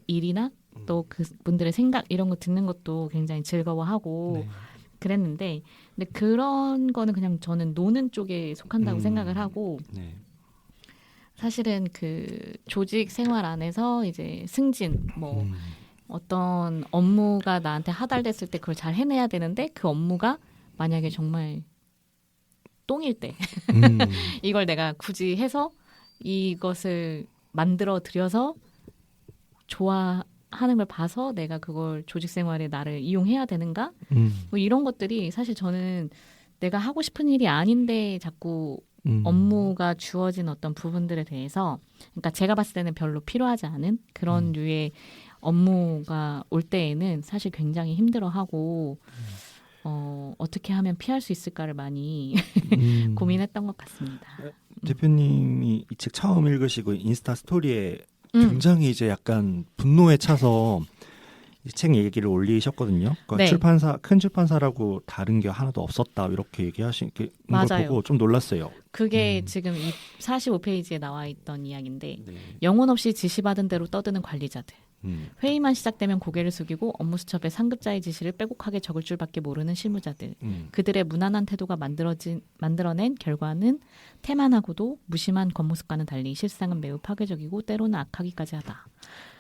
일이나 또 그분들의 생각 이런 거 듣는 것도 굉장히 즐거워하고 그랬는데 근데 그런 거는 그냥 저는 노는 쪽에 속한다고 생각을 하고 네. 사실은 그 조직 생활 안에서 이제 승진 뭐 어떤 업무가 나한테 하달됐을 때 그걸 잘 해내야 되는데 그 업무가 만약에 정말 똥일 때 이걸 내가 굳이 해서 이것을 만들어 들여서 좋아하는 걸 봐서 내가 그걸 조직 생활에 나를 이용해야 되는가? 뭐 이런 것들이 사실 저는 내가 하고 싶은 일이 아닌데 자꾸 업무가 주어진 어떤 부분들에 대해서 그러니까 제가 봤을 때는 별로 필요하지 않은 그런 류의 업무가 올 때에는 사실 굉장히 힘들어하고 어떻게 하면 피할 수 있을까를 많이 고민했던 것 같습니다. 대표님이 이 책 처음 읽으시고 인스타 스토리에 굉장히 이제 약간 분노에 차서 이 책 얘기를 올리셨거든요. 그러니까 네. 큰 출판사라고 다른 게 하나도 없었다 이렇게 얘기하신 걸 맞아요. 보고 좀 놀랐어요. 그게 지금 이 45페이지에 나와 있던 이야기인데 네. 영혼 없이 지시받은 대로 떠드는 관리자들. 회의만 시작되면 고개를 숙이고 업무 수첩에 상급자의 지시를 빼곡하게 적을 줄밖에 모르는 실무자들. 그들의 무난한 태도가 만들어낸 결과는 태만하고도 무심한 겉모습과는 달리 실상은 매우 파괴적이고 때로는 악하기까지 하다.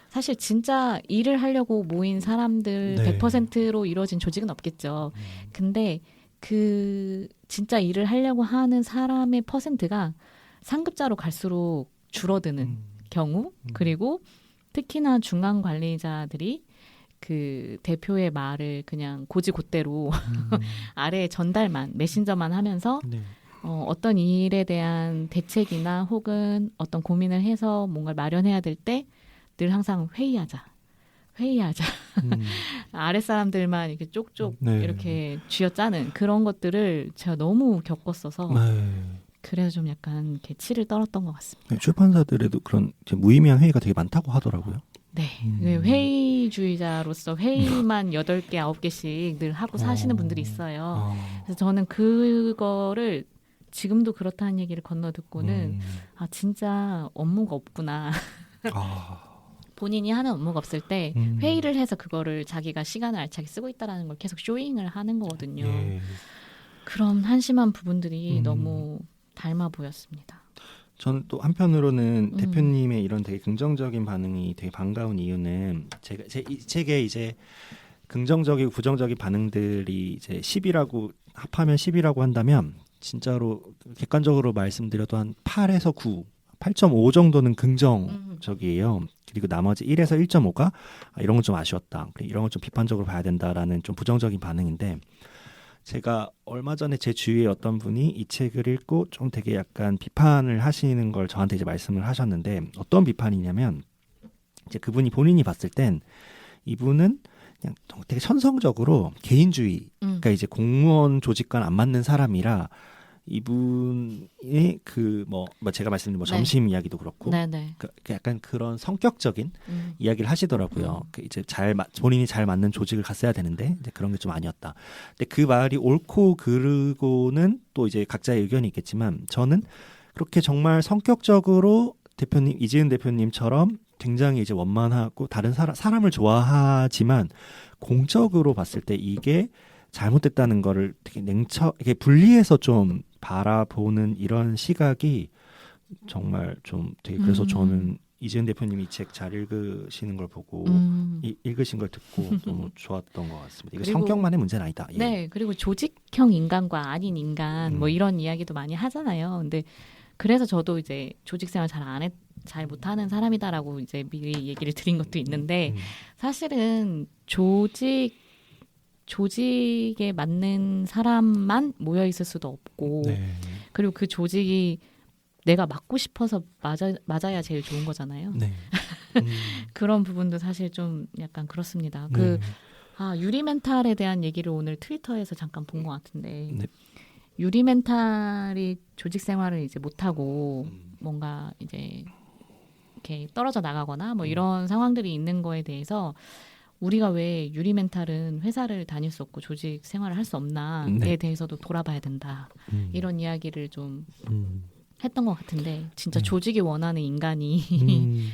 사실 진짜 일을 하려고 모인 사람들 네. 100%로 이루어진 조직은 없겠죠. 근데 그 진짜 일을 하려고 하는 사람의 퍼센트가 상급자로 갈수록 줄어드는 경우 그리고 특히나 중간 관리자들이 그 대표의 말을 그냥 고지고대로 아래에 전달만 메신저만 하면서 네. 어떤 일에 대한 대책이나 혹은 어떤 고민을 해서 뭔가를 마련해야 될 때 늘 항상 회의하자. 아랫사람들만 이렇게 쪽쪽 네. 이렇게 쥐어짜는 그런 것들을 제가 너무 겪었어서 그래서 좀 약간 이렇게 치를 떨었던 것 같습니다. 네, 출판사들에도 그런 무의미한 회의가 되게 많다고 하더라고요. 네. 회의주의자로서 회의만 8개, 9개씩 늘 하고 사시는 분들이 있어요. 그래서 저는 그거를 지금도 그렇다는 얘기를 건너 듣고는 아 진짜 업무가 없구나. 본인이 하는 업무가 없을 때 회의를 해서 그거를 자기가 시간을 알차게 쓰고 있다는 걸 계속 쇼잉을 하는 거거든요. 예. 그런 한심한 부분들이 너무 닮아 보였습니다. 저는 또 한편으로는 대표님의 이런 되게 긍정적인 반응이 되게 반가운 이유는 이 책에 이제 긍정적이고 부정적인 반응들이 이제 10이라고 합하면 10이라고 한다면 진짜로 객관적으로 말씀드려도 한 8에서 9, 8.5 정도는 긍정적이에요. 그리고 나머지 1에서 1.5가 이런 건 좀 아쉬웠다. 이런 건 좀 비판적으로 봐야 된다라는 좀 부정적인 반응인데 제가 얼마 전에 제 주위에 어떤 분이 이 책을 읽고 좀 되게 약간 비판을 하시는 걸 저한테 이제 말씀을 하셨는데 어떤 비판이냐면 이제 그분이 본인이 봤을 땐 이분은 그냥 되게 천성적으로 개인주의, 그러니까 이제 공무원 조직과는 안 맞는 사람이라 이분의 그 뭐 제가 말씀드린 뭐 점심 이야기도 그렇고 그 약간 그런 성격적인 이야기를 하시더라고요. 그 이제 본인이 잘 맞는 조직을 갔어야 되는데 이제 그런 게 좀 아니었다. 근데 그 말이 옳고 그르고는 또 이제 각자의 의견이 있겠지만 저는 그렇게 정말 성격적으로 대표님 이지은 대표님처럼 굉장히 이제 원만하고 다른 사람을 좋아하지만 공적으로 봤을 때 이게 잘못됐다는 거를 되게 이게 분리해서 좀 바라보는 이런 시각이 정말 좀 되게 그래서 저는 이지은 대표님이 이 책 잘 읽으시는 걸 보고 읽으신 걸 듣고 너무 좋았던 것 같습니다. 이게 성격만의 문제는 아니다. 예. 네, 그리고 조직형 인간과 아닌 인간 뭐 이런 이야기도 많이 하잖아요. 근데 그래서 저도 이제 조직 생활 잘 못하는 사람이다라고 이제 미리 얘기를 드린 것도 있는데 사실은 조직에 맞는 사람만 모여 있을 수도 없고 그리고 그 조직이 내가 맡고 싶어서 맞아야 제일 좋은 거잖아요. 그런 부분도 사실 좀 약간 그렇습니다. 유리멘탈에 대한 얘기를 오늘 트위터에서 잠깐 본 것 같은데 유리멘탈이 조직 생활을 이제 못하고 뭔가 이제 이렇게 떨어져 나가거나 뭐 이런 상황들이 있는 거에 대해서 우리가 왜 유리멘탈은 회사를 다닐 수 없고 조직 생활을 할 수 없나에 대해서도 돌아봐야 된다. 이런 이야기를 좀 했던 것 같은데 진짜 조직이 원하는 인간이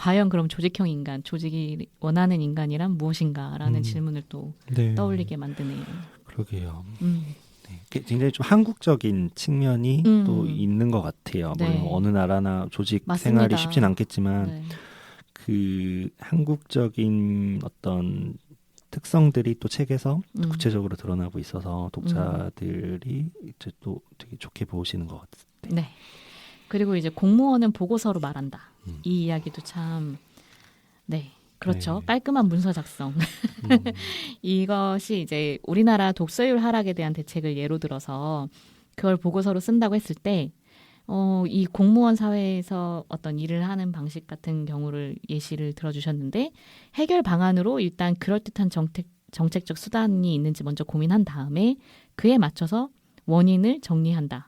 과연 그럼 조직형 인간, 조직이 원하는 인간이란 무엇인가라는 질문을 또 떠올리게 만드네요. 그러게요. 음. 네, 굉장히 좀 한국적인 측면이 또 있는 것 같아요. 네. 물론 어느 나라나 조직 맞습니다. 생활이 쉽진 않겠지만 네. 그 한국적인 어떤 특성들이 또 책에서 구체적으로 드러나고 있어서 독자들이 이제 또 되게 좋게 보시는 것 같아요. 네. 그리고 이제 공무원은 보고서로 말한다. 이 이야기도 참, 네. 그렇죠. 네. 깔끔한 문서 작성. 이것이 이제 우리나라 독서율 하락에 대한 대책을 예로 들어서 그걸 보고서로 쓴다고 했을 때, 이 공무원 사회에서 어떤 일을 하는 방식 같은 경우를 예시를 들어주셨는데, 해결 방안으로 일단 그럴듯한 정책적 수단이 있는지 먼저 고민한 다음에 그에 맞춰서 원인을 정리한다.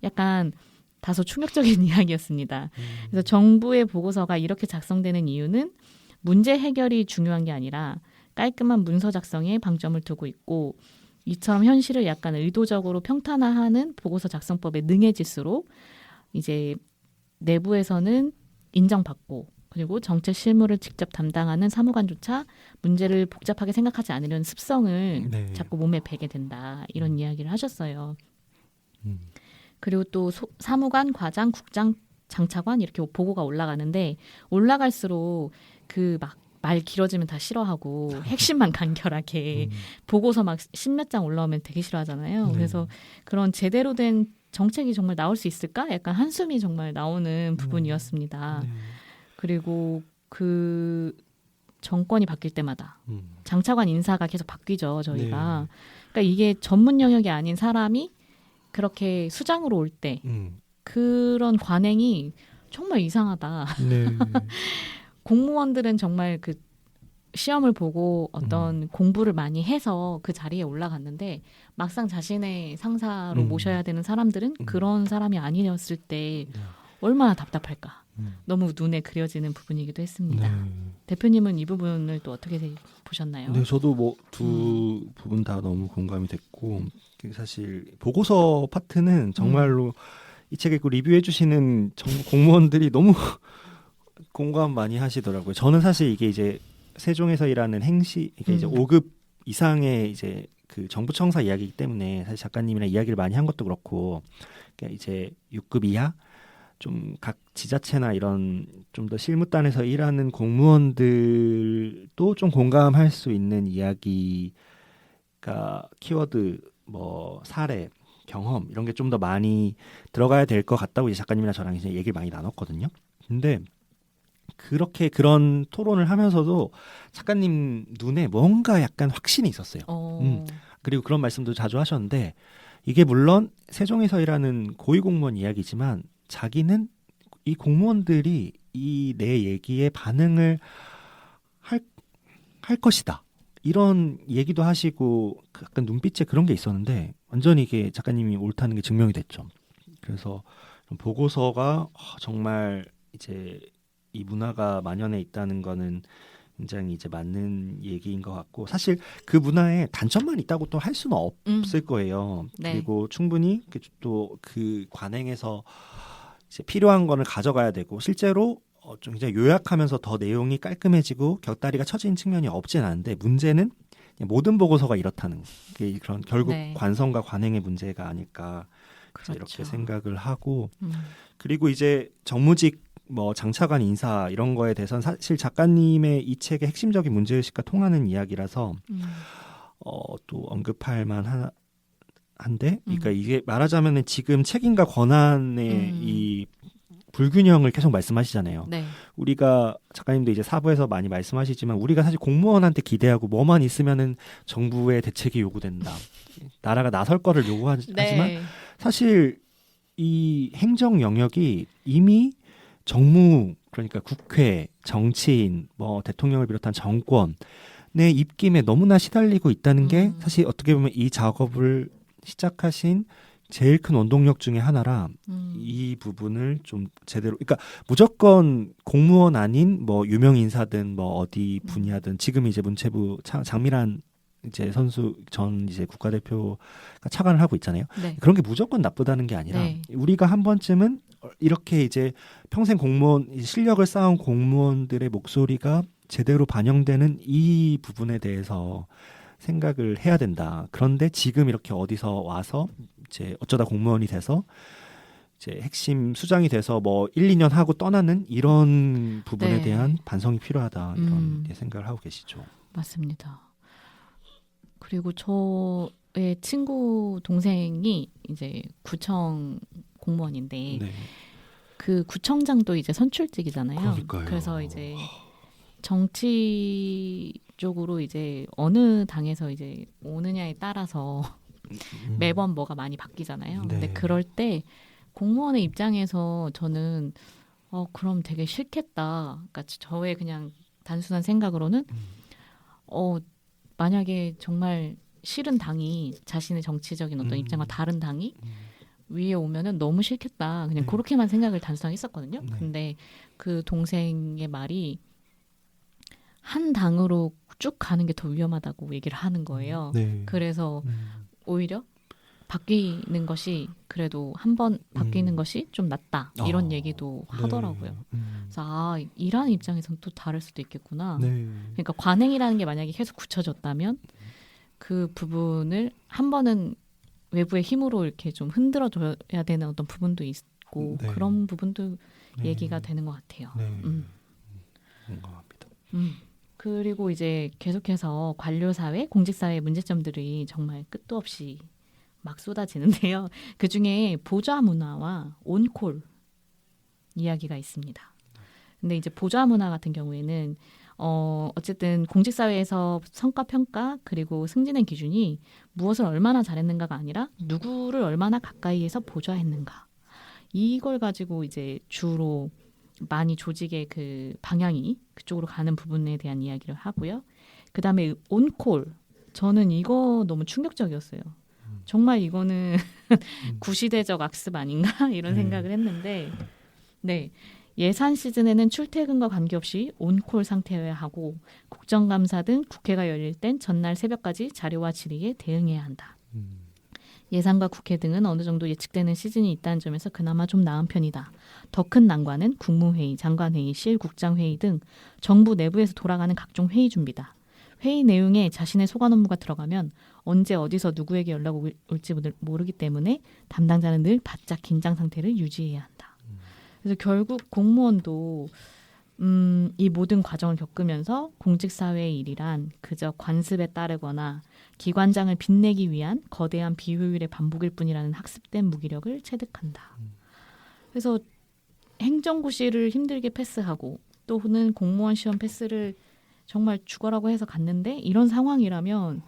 약간 다소 충격적인 이야기였습니다. 그래서 정부의 보고서가 이렇게 작성되는 이유는 문제 해결이 중요한 게 아니라 깔끔한 문서 작성에 방점을 두고 있고, 이처럼 현실을 약간 의도적으로 평탄화하는 보고서 작성법에 능해질수록 이제 내부에서는 인정받고, 그리고 정책 실무를 직접 담당하는 사무관조차 문제를 복잡하게 생각하지 않으려는 습성을 네. 자꾸 몸에 배게 된다. 이런 이야기를 하셨어요. 그리고 또 사무관, 과장, 국장, 장차관 이렇게 보고가 올라가는데 올라갈수록 그 막 말 길어지면 다 싫어하고 핵심만 간결하게 보고서 막 십몇 장 올라오면 되게 싫어하잖아요. 그래서 그런 제대로 된 정책이 정말 나올 수 있을까? 약간 한숨이 정말 나오는 부분이었습니다. 그리고 그 정권이 바뀔 때마다 장차관 인사가 계속 바뀌죠, 저희가. 그러니까 이게 전문 영역이 아닌 사람이 그렇게 수장으로 올 때 그런 관행이 정말 이상하다. 네. 공무원들은 정말 그 시험을 보고 어떤 공부를 많이 해서 그 자리에 올라갔는데 막상 자신의 상사로 모셔야 되는 사람들은 그런 사람이 아니었을 때 얼마나 답답할까. 너무 눈에 그려지는 부분이기도 했습니다. 네. 대표님은 이 부분을 또 어떻게 보셨나요? 네, 저도 뭐 두 부분 다 너무 공감이 됐고, 사실 보고서 파트는 정말로 이 책 읽고 리뷰해 주시는 공무원들이 너무 공감 많이 하시더라고요. 저는 사실 이게 이제 세종에서 일하는 행시, 이게 이제 5급 이상의 이제 그 정부청사 이야기이기 때문에 사실 작가님이랑 이야기를 많이 한 것도 그렇고, 그러니까 이제 6급 이하 좀 각 지자체나 이런 좀 더 실무단에서 일하는 공무원들도 좀 공감할 수 있는 이야기가 키워드, 뭐 사례, 경험 이런 게 좀 더 많이 들어가야 될 것 같다고 이제 작가님이랑 저랑 이제 얘기를 많이 나눴거든요. 근데 그렇게 그런 토론을 하면서도 작가님 눈에 뭔가 약간 확신이 있었어요. 그리고 그런 말씀도 자주 하셨는데, 이게 물론 세종에서 일하는 고위공무원 이야기지만 자기는 이 공무원들이 이 내 얘기에 반응을 할 것이다. 이런 얘기도 하시고 약간 눈빛에 그런 게 있었는데 완전히 이게 작가님이 옳다는 게 증명이 됐죠. 그래서 보고서가 정말 이제 이 문화가 만연해 있다는 거는 굉장히 이제 맞는 얘기인 것 같고, 사실 그 문화에 단점만 있다고 또 할 수는 없을 거예요. 네. 그리고 충분히 또 그 관행에서 이제 필요한 거를 가져가야 되고, 실제로 좀 굉장히 요약하면서 더 내용이 깔끔해지고 곁다리가 쳐진 측면이 없진 않은데, 문제는 모든 보고서가 이렇다는 게 그런 결국 네. 관성과 관행의 문제가 아닐까, 그렇죠. 이렇게 생각을 하고, 그리고 이제 정무직 뭐 장차관 인사 이런 거에 대해서는 사실 작가님의 이 책의 핵심적인 문제의식과 통하는 이야기라서 또 언급할 만한 한데, 그러니까 이게 말하자면은 지금 책임과 권한의 이 불균형을 계속 말씀하시잖아요. 네. 우리가 작가님도 이제 사부에서 많이 말씀하시지만 우리가 사실 공무원한테 기대하고 뭐만 있으면은 정부의 대책이 요구된다. 나라가 나설 거를 요구하지만 네. 사실 이 행정 영역이 이미 정무, 그러니까 국회, 정치인, 뭐 대통령을 비롯한 정권의 입김에 너무나 시달리고 있다는 게 사실 어떻게 보면 이 작업을 시작하신 제일 큰 원동력 중에 하나라, 이 부분을 좀 제대로, 그러니까 무조건 공무원 아닌 뭐 유명 인사든 뭐 어디 분야든, 지금 이제 문체부 장미란 이제 선수 전 이제 국가대표가 차관을 하고 있잖아요. 네. 그런 게 무조건 나쁘다는 게 아니라 네. 우리가 한 번쯤은 이렇게 이제 평생 공무원 실력을 쌓은 공무원들의 목소리가 제대로 반영되는 이 부분에 대해서 생각을 해야 된다. 그런데 지금 이렇게 어디서 와서 이제 어쩌다 공무원이 돼서 이제 핵심 수장이 돼서 뭐 1, 2년 하고 떠나는 이런 부분에 네. 대한 반성이 필요하다. 이런 생각을 하고 계시죠. 맞습니다. 그리고 저의 친구 동생이 이제 구청 공무원인데 네. 그 구청장도 이제 선출직이잖아요. 그러니까요. 그래서 이제 정치 쪽으로 이제 어느 당에서 이제 오느냐에 따라서 매번 뭐가 많이 바뀌잖아요. 네. 근데 그럴 때 공무원의 입장에서 저는 그럼 되게 싫겠다. 그러니까 저의 그냥 단순한 생각으로는 만약에 정말 싫은 당이 자신의 정치적인 어떤 입장과 다른 당이 위에 오면은 너무 싫겠다. 그냥 네. 그렇게만 생각을 단순하게 했었거든요. 네. 근데 그 동생의 말이 한 당으로 쭉 가는 게 더 위험하다고 얘기를 하는 거예요. 네. 그래서 오히려 바뀌는 것이 그래도 한 번 바뀌는 것이 좀 낫다. 이런 얘기도 하더라고요. 그래서 일하는 입장에서는 또 다를 수도 있겠구나. 네. 그러니까 관행이라는 게 만약에 계속 굳혀졌다면 그 부분을 한 번은 외부의 힘으로 이렇게 좀 흔들어줘야 되는 어떤 부분도 있고 네. 그런 부분도 네. 얘기가 되는 것 같아요. 네. 공감합니다. 그리고 이제 계속해서 관료사회, 공직사회의 문제점들이 정말 끝도 없이 막 쏟아지는데요. 그중에 보좌 문화와 온콜 이야기가 있습니다. 근데 이제 보좌 문화 같은 경우에는 어쨌든 공직사회에서 성과 평가 그리고 승진의 기준이 무엇을 얼마나 잘했는가가 아니라 누구를 얼마나 가까이에서 보좌했는가. 이걸 가지고 이제 주로 많이 조직의 그 방향이 그쪽으로 가는 부분에 대한 이야기를 하고요. 그다음에 온콜. 저는 이거 너무 충격적이었어요. 정말 이거는 구시대적 악습 아닌가 이런 생각을 했는데 네. 예산 시즌에는 출퇴근과 관계없이 온콜 상태여야 하고 국정감사 등 국회가 열릴 땐 전날 새벽까지 자료와 질의에 대응해야 한다. 예산과 국회 등은 어느 정도 예측되는 시즌이 있다는 점에서 그나마 좀 나은 편이다. 더 큰 난관은 국무회의, 장관회의, 실국장회의 등 정부 내부에서 돌아가는 각종 회의 준비다. 회의 내용에 자신의 소관 업무가 들어가면 언제 어디서 누구에게 연락 올지 모르기 때문에 담당자는 늘 바짝 긴장 상태를 유지해야 한다. 그래서 결국 공무원도 이 모든 과정을 겪으면서 공직사회의 일이란 그저 관습에 따르거나 기관장을 빛내기 위한 거대한 비효율의 반복일 뿐이라는 학습된 무기력을 체득한다. 그래서 행정고시를 힘들게 패스하고 또는 공무원 시험 패스를 정말 죽어라고 해서 갔는데 이런 상황이라면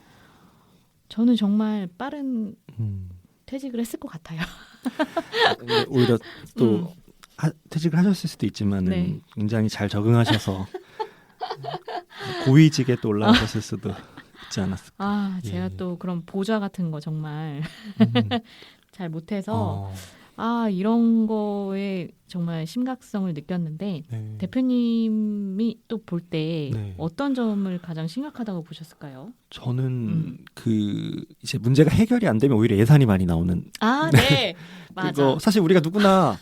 저는 정말 빠른 퇴직을 했을 것 같아요. 오히려 또 퇴직을 하셨을 수도 있지만은 네. 굉장히 잘 적응하셔서 고위직에 또 올라가셨을 수도 있지 않았을까. 제가 또 그런 보좌 같은 거 정말 잘 못해서 이런 거에 정말 심각성을 느꼈는데 네. 대표님이 또 볼 때 네. 어떤 점을 가장 심각하다고 보셨을까요? 저는 그 이제 문제가 해결이 안 되면 오히려 예산이 많이 나오는. 네. 맞아. 그거 사실 우리가 누구나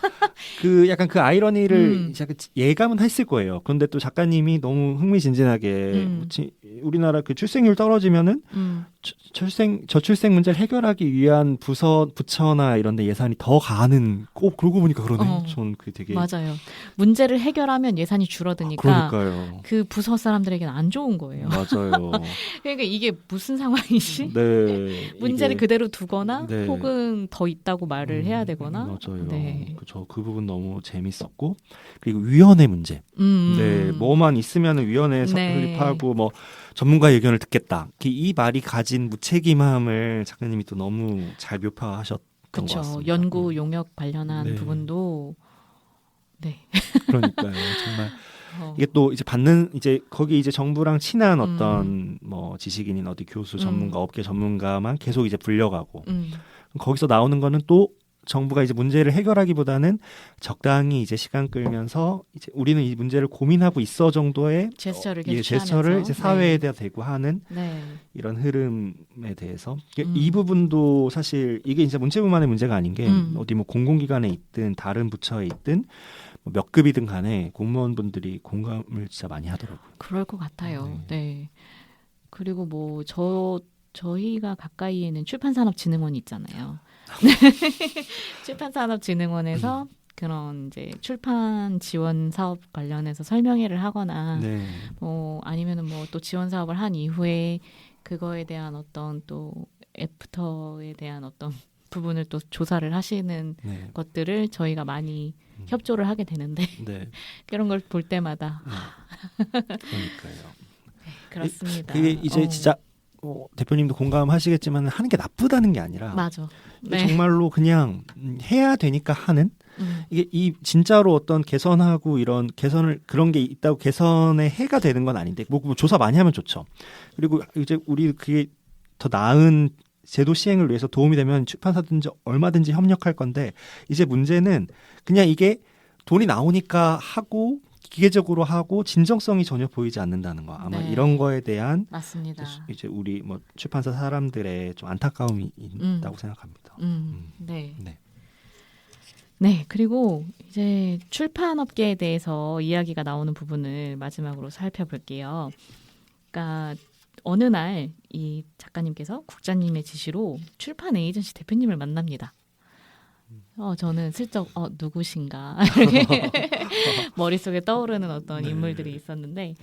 그 약간 그 아이러니를 약간 예감은 했을 거예요. 그런데 또 작가님이 너무 흥미진진하게 우리나라 그 출생률 떨어지면은 저출생 문제를 해결하기 위한 부처나 이런 데 예산이 더 가는 그러고 보니까 그러네. 전 그게 되게 맞아요. 문제를 해결하면 예산이 줄어드니까 그러니까요. 그 부서 사람들에게는 안 좋은 거예요. 맞아요. 그러니까 이게 무슨 상황이지? 네. 문제를 그대로 두거나 네. 혹은 더 있다고 말을 해야 되거나. 맞아요. 네. 그 부분 너무 재밌었고 그리고 위원회 문제. 네, 뭐만 있으면 위원회 설립하고 뭐 전문가의 의견을 듣겠다. 이 말이 가진 무책임함을 작가님이 또 너무 잘 묘사하셨던 것 그렇죠. 같습니다. 연구 용역 관련한 네. 부분도 네. 그러니까요. 정말 이게 또 이제 거기 이제 정부랑 친한 어떤 뭐 지식인인 어디 교수 전문가 업계 전문가만 계속 이제 불려가고 거기서 나오는 거는 또 정부가 이제 문제를 해결하기보다는 적당히 이제 시간 끌면서 이제 우리는 이 문제를 고민하고 있어 정도의 제스처를 계속 제스처를 이제 사회에다 대고 하는 네. 이런 흐름에 대해서 이 부분도 사실 이게 이제 문체부만의 문제가 아닌 게 어디 뭐 공공기관에 있든 다른 부처에 있든 뭐 몇 급이든 간에 공무원분들이 공감을 진짜 많이 하더라고요. 그럴 것 같아요. 네. 그리고 뭐 저희가 가까이에는 출판산업진흥원이 있잖아요. 출판산업진흥원에서 그런 이제 출판 지원 사업 관련해서 설명회를 하거나 네. 뭐 아니면은 뭐 또 지원 사업을 한 이후에 그거에 대한 어떤 또 애프터에 대한 어떤 부분을 또 조사를 하시는 네. 것들을 저희가 많이 협조를 하게 되는데 네. 그런 걸 볼 때마다 그러니까요. 그렇습니다. 그게 이제 진짜 대표님도 공감하시겠지만 하는 게 나쁘다는 게 아니라 맞아. 네. 정말로 그냥 해야 되니까 하는 이게 이 진짜로 어떤 개선하고 이런 개선을 그런 게 있다고 개선에 해가 되는 건 아닌데 뭐 조사 많이 하면 좋죠. 그리고 이제 우리 그게 더 나은 제도 시행을 위해서 도움이 되면 출판사든지 얼마든지 협력할 건데 이제 문제는 그냥 이게 돈이 나오니까 하고 기계적으로 하고 진정성이 전혀 보이지 않는다는 거. 아마 네. 이런 거에 대한 맞습니다. 이제 우리 뭐 출판사 사람들의 좀 안타까움이 있다고 생각합니다. 네. 네. 네, 그리고 이제 출판업계에 대해서 이야기가 나오는 부분을 마지막으로 살펴볼게요. 그러니까 어느 날 이 작가님께서 국장님의 지시로 출판 에이전시 대표님을 만납니다. 저는 슬쩍 누구신가 이렇게 머릿속에 떠오르는 어떤 네. 인물들이 있었는데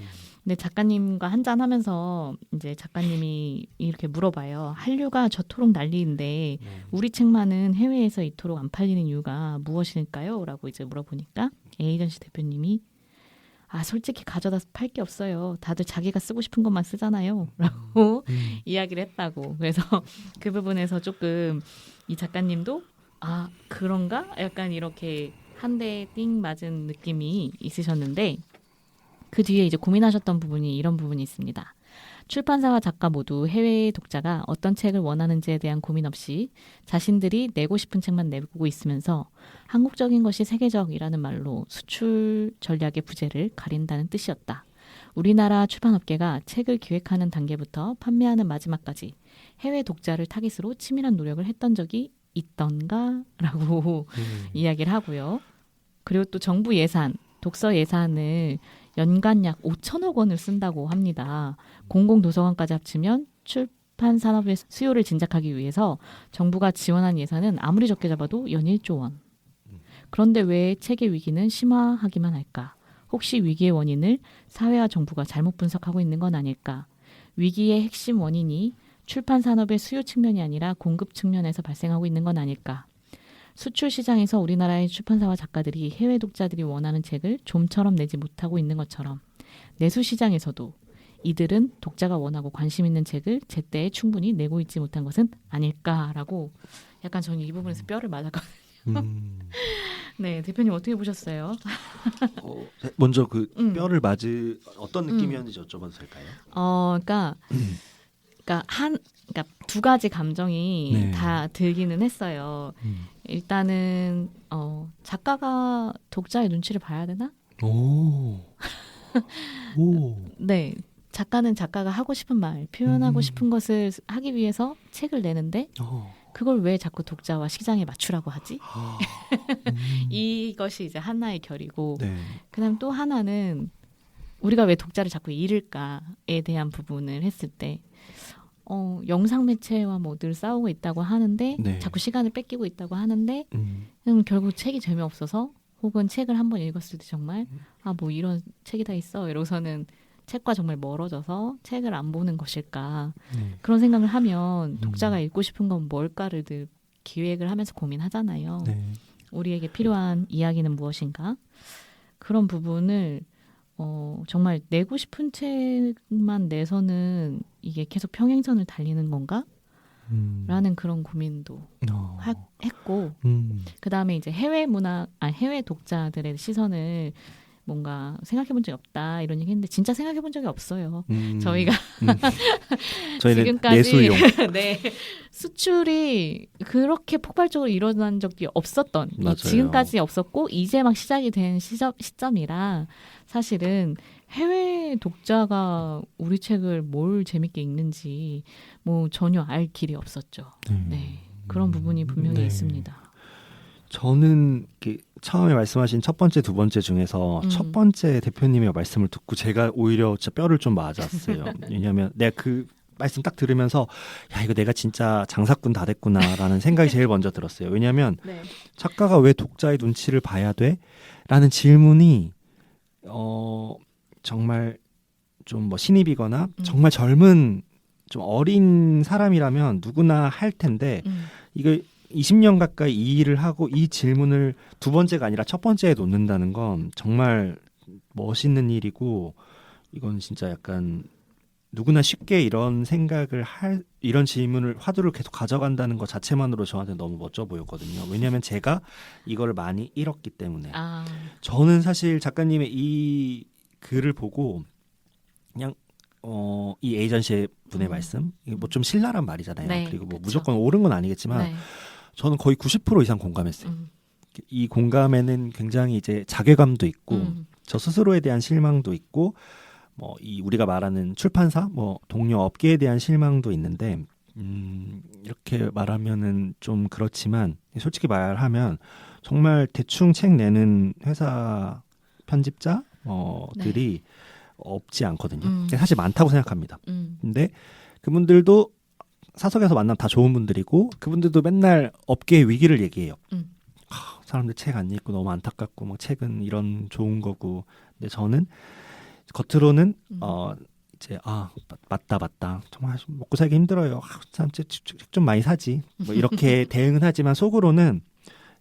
근데 작가님과 한잔하면서 이제 작가님이 이렇게 물어봐요. 한류가 저토록 난리인데 우리 책만은 해외에서 이토록 안 팔리는 이유가 무엇일까요? 라고 이제 물어보니까 에이전시 대표님이 솔직히 가져다 팔 게 없어요. 다들 자기가 쓰고 싶은 것만 쓰잖아요. 라고 이야기를 했다고. 그래서 그 부분에서 조금 이 작가님도 그런가? 약간 이렇게 한 대 띵 맞은 느낌이 있으셨는데 그 뒤에 이제 고민하셨던 부분이 이런 부분이 있습니다. 출판사와 작가 모두 해외의 독자가 어떤 책을 원하는지에 대한 고민 없이 자신들이 내고 싶은 책만 내고 있으면서 한국적인 것이 세계적이라는 말로 수출 전략의 부재를 가린다는 뜻이었다. 우리나라 출판업계가 책을 기획하는 단계부터 판매하는 마지막까지 해외 독자를 타깃으로 치밀한 노력을 했던 적이 있던가라고 이야기를 하고요. 그리고 또 정부 예산, 독서 예산을 연간 약 5천억 원을 쓴다고 합니다. 공공도서관까지 합치면 출판 산업의 수요를 진작하기 위해서 정부가 지원한 예산은 아무리 적게 잡아도 연 1조 원. 그런데 왜 책의 위기는 심화하기만 할까? 혹시 위기의 원인을 사회와 정부가 잘못 분석하고 있는 건 아닐까? 위기의 핵심 원인이 출판 산업의 수요 측면이 아니라 공급 측면에서 발생하고 있는 건 아닐까? 수출 시장에서 우리나라의 출판사와 작가들이 해외 독자들이 원하는 책을 좀처럼 내지 못하고 있는 것처럼 내수 시장에서도 이들은 독자가 원하고 관심 있는 책을 제때에 충분히 내고 있지 못한 것은 아닐까라고 약간 저는 이 부분에서 뼈를 맞았거든요. 네, 대표님 어떻게 보셨어요? 먼저 그 뼈를 맞은 어떤 느낌이었는지 여쭤봐도 될까요? 그러니까 두 가지 감정이 네. 다 들기는 했어요. 일단은 작가가 독자의 눈치를 봐야 되나? 오. 네, 작가는 작가가 하고 싶은 말, 표현하고 싶은 것을 하기 위해서 책을 내는데 그걸 왜 자꾸 독자와 시장에 맞추라고 하지? 이것이 이제 하나의 결이고 네. 그다음 또 하나는 우리가 왜 독자를 자꾸 잃을까에 대한 부분을 했을 때 영상 매체와 뭐 늘 싸우고 있다고 하는데 네. 자꾸 시간을 뺏기고 있다고 하는데 결국 책이 재미없어서 혹은 책을 한번 읽었을 때 정말 뭐 이런 책이 다 있어 이러고서는 책과 정말 멀어져서 책을 안 보는 것일까 그런 생각을 하면 독자가 읽고 싶은 건 뭘까를 늘 기획을 하면서 고민하잖아요. 네. 우리에게 필요한 이야기는 무엇인가? 그런 부분을 정말 내고 싶은 책만 내서는 이게 계속 평행선을 달리는 건가? 라는 그런 고민도 했고 그 다음에 이제 해외 독자들의 시선을 뭔가 생각해 본 적이 없다 이런 얘기 했는데 진짜 생각해 본 적이 없어요. 저희가 저희는 지금까지 내수용 네, 수출이 그렇게 폭발적으로 일어난 적이 없었던 맞아요. 지금까지 없었고 이제 막 시작이 된 시점이라 사실은 해외 독자가 우리 책을 뭘 재밌게 읽는지 뭐 전혀 알 길이 없었죠. 네, 그런 부분이 분명히 네. 있습니다. 저는 처음에 말씀하신 첫 번째, 두 번째 중에서 첫 번째 대표님의 말씀을 듣고 제가 오히려 진짜 뼈를 좀 맞았어요. 왜냐하면 내가 그 말씀 딱 들으면서 야 이거 내가 진짜 장사꾼 다 됐구나라는 생각이 제일 먼저 들었어요. 왜냐하면 네. 작가가 왜 독자의 눈치를 봐야 돼? 라는 질문이 정말 좀 뭐 신입이거나 정말 젊은 좀 어린 사람이라면 누구나 할 텐데 이거 20년 가까이 이 일을 하고 이 질문을 두 번째가 아니라 첫 번째에 놓는다는 건 정말 멋있는 일이고 이건 진짜 약간 누구나 쉽게 이런 생각을 이런 질문을 화두를 계속 가져간다는 것 자체만으로 저한테 너무 멋져 보였거든요. 왜냐하면 제가 이걸 많이 잃었기 때문에. 저는 사실 작가님의 이 글을 보고 그냥 이 에이전시 분의 말씀 이게 뭐 좀 신랄한 말이잖아요. 네, 그리고 뭐 그쵸. 무조건 옳은 건 아니겠지만 네. 저는 거의 90% 이상 공감했어요. 이 공감에는 굉장히 이제 자괴감도 있고 저 스스로에 대한 실망도 있고 뭐 이 우리가 말하는 출판사 뭐 동료 업계에 대한 실망도 있는데 이렇게 말하면은 좀 그렇지만 솔직히 말하면 정말 대충 책 내는 회사 편집자 들이 없지 않거든요. 사실 많다고 생각합니다. 근데 그분들도 사석에서 만나면 다 좋은 분들이고 그분들도 맨날 업계의 위기를 얘기해요. 사람들 책 안 읽고 너무 안타깝고 뭐 책은 이런 좋은 거고. 근데 저는 겉으로는 이제 맞다 정말 먹고 살기 힘들어요. 참 책 좀 많이 사지 뭐 이렇게 대응은 하지만 속으로는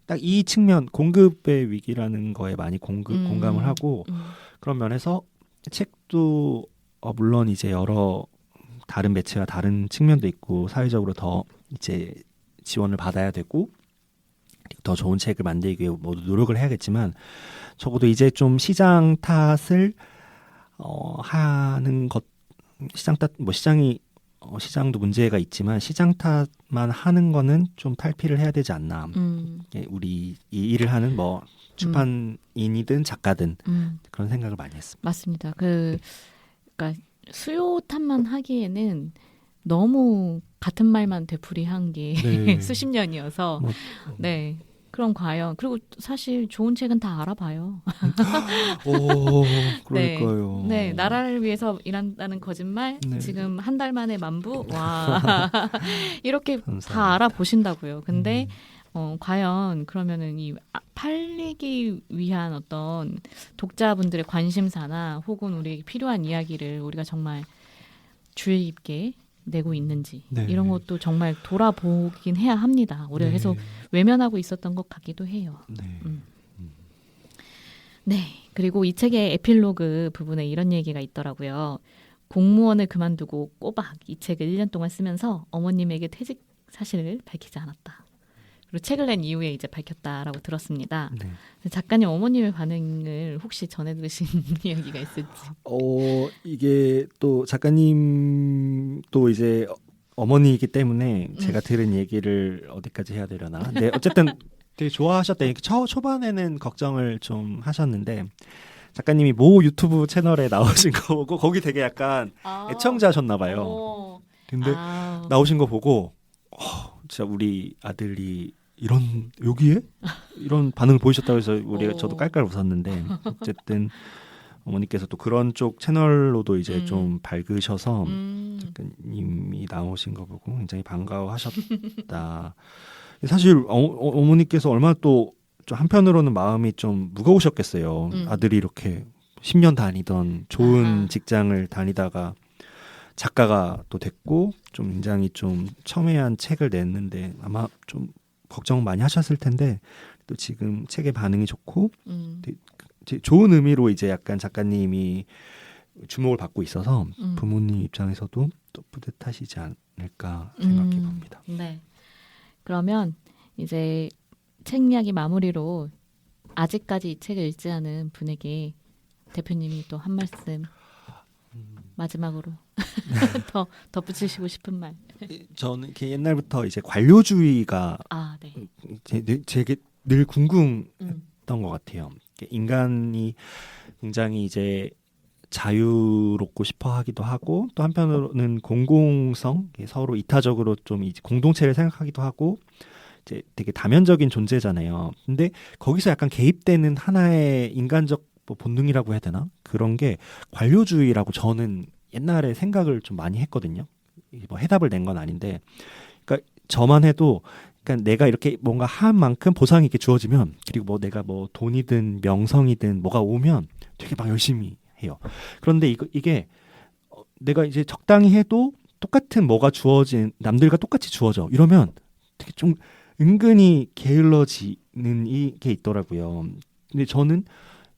딱 이 측면 공급의 위기라는 거에 많이 공감을 하고 그런 면에서 책도 물론 이제 여러 다른 매체와 다른 측면도 있고 사회적으로 더 이제 지원을 받아야 되고 더 좋은 책을 만들기 위해 모두 노력을 해야겠지만 적어도 이제 좀 시장 탓을 하는 것 시장 탓 뭐 시장이 시장도 문제가 있지만 시장 탓만 하는 거는 좀 탈피를 해야 되지 않나. 우리 이 일을 하는 뭐 출판인이든 작가든 그런 생각을 많이 했습니다. 맞습니다. 그러니까 수요 탓만 하기에는 너무 같은 말만 되풀이한 게 네. 수십 년이어서 네. 그럼 과연 그리고 사실 좋은 책은 다 알아봐요. 그러니까요. 네, 나라를 위해서 일한다는 거짓말 지금 한 달 만에 만부 와 이렇게 감사합니다. 다 알아보신다고요. 근데 과연 그러면은 이 팔리기 위한 어떤 독자분들의 관심사나 혹은 우리에게 필요한 이야기를 우리가 정말 주의 깊게 내고 있는지 이런 것도 정말 돌아보긴 해야 합니다. 우리가 계속 외면하고 있었던 것 같기도 해요. 네. 그리고 이 책의 에필로그 부분에 이런 얘기가 있더라고요. 공무원을 그만두고 꼬박 이 책을 1년 동안 쓰면서 어머님에게 퇴직 사실을 밝히지 않았다. 그리고 책을 낸 이후에 이제 밝혔다라고 들었습니다. 작가님 어머님의 반응을 혹시 전해 들으신 이야기가 있을지. 이게 또 작가님 또 이제 어머니이기 때문에 제가 들은 얘기를 어디까지 해야 되려나. 근데 어쨌든 되게 좋아하셨다. 초반에는 걱정을 좀 하셨는데 작가님이 모 유튜브 채널에 나오신 거 보고 거기 되게 약간 애청자셨나 봐요. 근데 나오신 거 보고 진짜 우리 아들이 여기에 이런 반응을 보이셨다고 해서 저도 깔깔 웃었는데 어쨌든 어머니께서 또 그런 쪽 채널로도 이제 좀 밝으셔서 작가님이 나오신 거 보고 굉장히 반가워하셨다. 사실 어머니께서 얼마나 또 좀 한편으로는 마음이 좀 무거우셨겠어요. 아들이 이렇게 10년 다니던 좋은 직장을 다니다가 작가가 또 됐고 좀 굉장히 좀 첨예한 책을 냈는데 아마 좀 걱정 많이 하셨을 텐데 또 지금 책의 반응이 좋고 좋은 의미로 이제 약간 작가님이 주목을 받고 있어서 부모님 입장에서도 또 뿌듯하시지 않을까 생각해 봅니다. 네. 그러면 이제 책 이야기 마무리로 아직까지 이 책을 읽지 않은 분에게 대표님이 또 한 말씀 마지막으로 더 덧붙이시고 싶은 말. 저는 옛날부터 이제 관료주의가 제게 늘 궁금했던 것 같아요. 인간이 굉장히 이제 자유롭고 싶어하기도 하고 또 한편으로는 공공성 서로 이타적으로 좀 공동체를 생각하기도 하고 이제 되게 다면적인 존재잖아요. 근데 거기서 약간 개입되는 하나의 인간적 뭐 본능이라고 해야 되나? 그런 게 관료주의라고 저는 옛날에 생각을 좀 많이 했거든요. 이게 뭐 해답을 낸 건 아닌데, 그러니까 저만 해도 그러니까 내가 이렇게 뭔가 한 만큼 보상이 이렇게 주어지면, 그리고 뭐 내가 뭐 돈이든 명성이든 뭐가 오면 되게 막 열심히 해요. 그런데 이게 내가 이제 적당히 해도 똑같은 뭐가 주어진 남들과 똑같이 주어져 이러면 되게 좀 은근히 게을러지는 이게 있더라고요. 근데 저는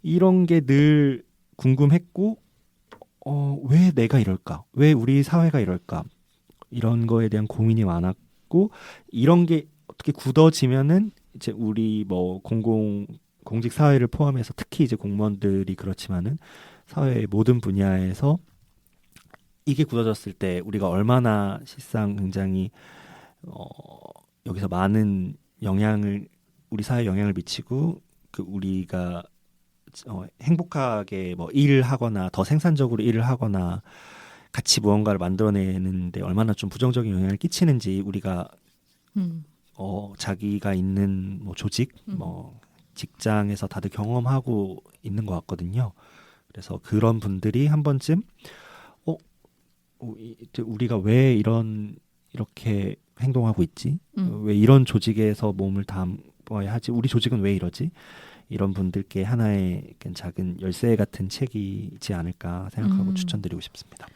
이런 게 늘 궁금했고, 왜 내가 이럴까? 왜 우리 사회가 이럴까? 이런 거에 대한 고민이 많았고, 이런 게 어떻게 굳어지면은 이제 우리 뭐 공직 사회를 포함해서 특히 이제 공무원들이 그렇지만은 사회의 모든 분야에서 이게 굳어졌을 때 우리가 얼마나 실상 굉장히 어, 여기서 많은 영향을 우리 사회에 영향을 미치고 그 우리가 행복하게 뭐 일을 하거나 더 생산적으로 일을 하거나 같이 무언가를 만들어내는데 얼마나 좀 부정적인 영향을 끼치는지 우리가 자기가 있는 뭐 조직 뭐 직장에서 다들 경험하고 있는 것 같거든요. 그래서 그런 분들이 한 번쯤 우리가 왜 이렇게 행동하고 있지? 왜 이런 조직에서 몸을 담아야 하지? 우리 조직은 왜 이러지? 이런 분들께 하나의 작은 열쇠 같은 책이지 않을까 생각하고 추천드리고 싶습니다.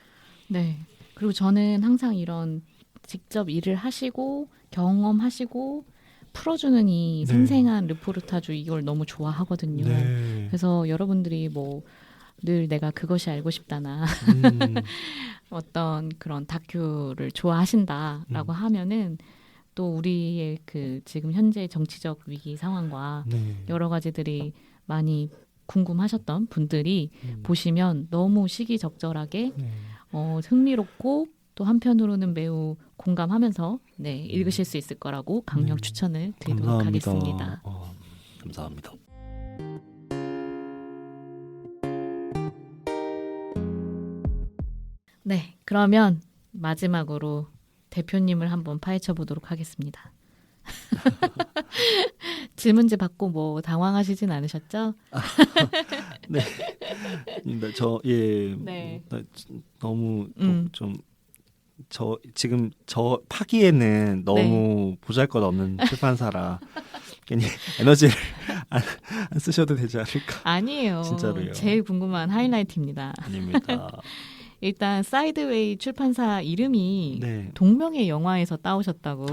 네. 그리고 저는 항상 이런 직접 일을 하시고 경험하시고 풀어주는 이 네. 생생한 르포르타주 이걸 너무 좋아하거든요. 네. 그래서 여러분들이 뭐 늘 내가 그것이 알고 싶다나 어떤 그런 다큐를 좋아하신다라고 하면은 또 우리의 그 지금 현재 정치적 위기 상황과 네. 여러 가지들이 많이 궁금하셨던 분들이 보시면 너무 시기적절하게 네. 흥미롭고 또 한편으로는 매우 공감하면서 읽으실 수 있을 거라고 강력 네. 추천을 드리도록 감사합니다. 하겠습니다. 감사합니다. 네, 그러면 마지막으로 대표님을 한번 파헤쳐 보도록 하겠습니다. 질문지 받고 뭐 당황하시진 않으셨죠? 네. 네. 너무 좀 지금 저 파기에는 너무 보잘것없는 출판사라 괜히 에너지를 안 쓰셔도 되지 않을까. 아니에요. 진짜로요. 제일 궁금한 하이라이트입니다. 아닙니다. 일단 사이드웨이 출판사 이름이 네. 동명의 영화에서 따오셨다고.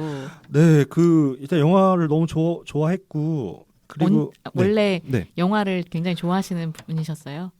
네, 일단 영화를 너무 좋아했고 그리고 원래 네. 영화를 굉장히 좋아하시는 분이셨어요?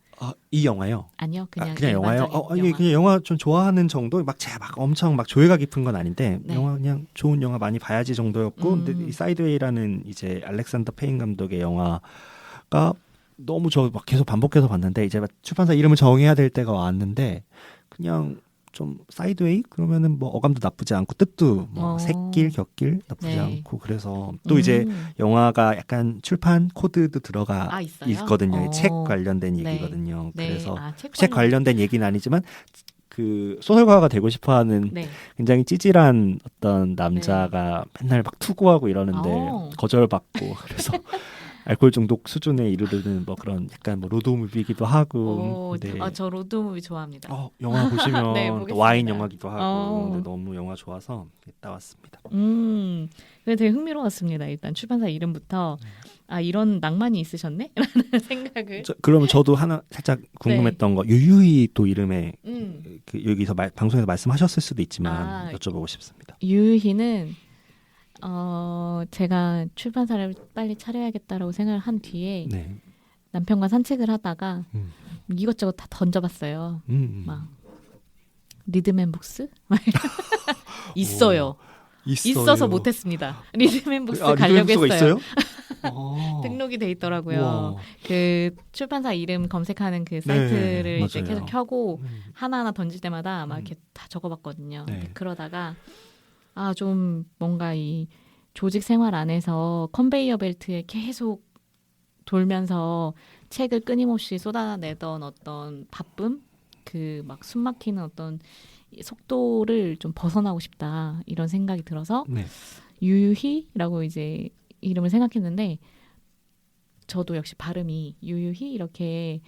이 영화요? 아니요, 그냥 영화요? 일반적인 영화. 그냥 영화 좀 좋아하는 정도, 제가 엄청 조예가 깊은 건 아닌데 네. 영화 그냥 좋은 영화 많이 봐야지 정도였고, 근데 이 사이드웨이라는 이제 알렉산더 페인 감독의 영화가 너무 계속 반복해서 봤는데 이제 출판사 이름을 정해야 될 때가 왔는데 그냥 좀 사이드웨이 그러면은 뭐 어감도 나쁘지 않고 뜻도 뭐 샛길 곁길 나쁘지 않고, 그래서 또 이제 영화가 약간 출판 코드도 들어가 있거든요. 책 관련된 얘기거든요. 네. 그래서 책 관련된 얘기는 아니지만 그 소설가가 되고 싶어하는 굉장히 찌질한 어떤 남자가 맨날 막 투고하고 이러는데 거절받고 그래서 알코올 중독 수준에 이르는 뭐 그런 약간 뭐 로드무비기도 하고. 저 로드무비 좋아합니다. 영화 보시면 네, 또 와인 영화기도 하고. 근데 너무 영화 좋아서 따왔습니다. 근데 되게 흥미로웠습니다. 일단 출판사 이름부터 이런 낭만이 있으셨네? 라는 생각을. 그러면 저도 하나 살짝 궁금했던 거, 유유히 또 이름에 여기서 방송에서 말씀하셨을 수도 있지만 여쭤보고 싶습니다. 유유히는 제가 출판사를 빨리 차려야겠다라고 생각을 한 뒤에 남편과 산책을 하다가 이것저것 다 던져봤어요. 막 리드맨북스? 있어요. 있어서 못했습니다. 리드맨북스 가려고 했어요. 등록이 돼 있더라고요. 우와. 그 출판사 이름 검색하는 그 사이트를 이제 계속 켜고 하나하나 던질 때마다 막 이렇게 다 적어봤거든요. 그러다가 좀 뭔가 이 조직 생활 안에서 컨베이어 벨트에 계속 돌면서 책을 끊임없이 쏟아내던 어떤 바쁨, 그 막 숨막히는 어떤 속도를 좀 벗어나고 싶다 이런 생각이 들어서 유유희라고 이제 이름을 생각했는데 저도 역시 발음이 유유희 이렇게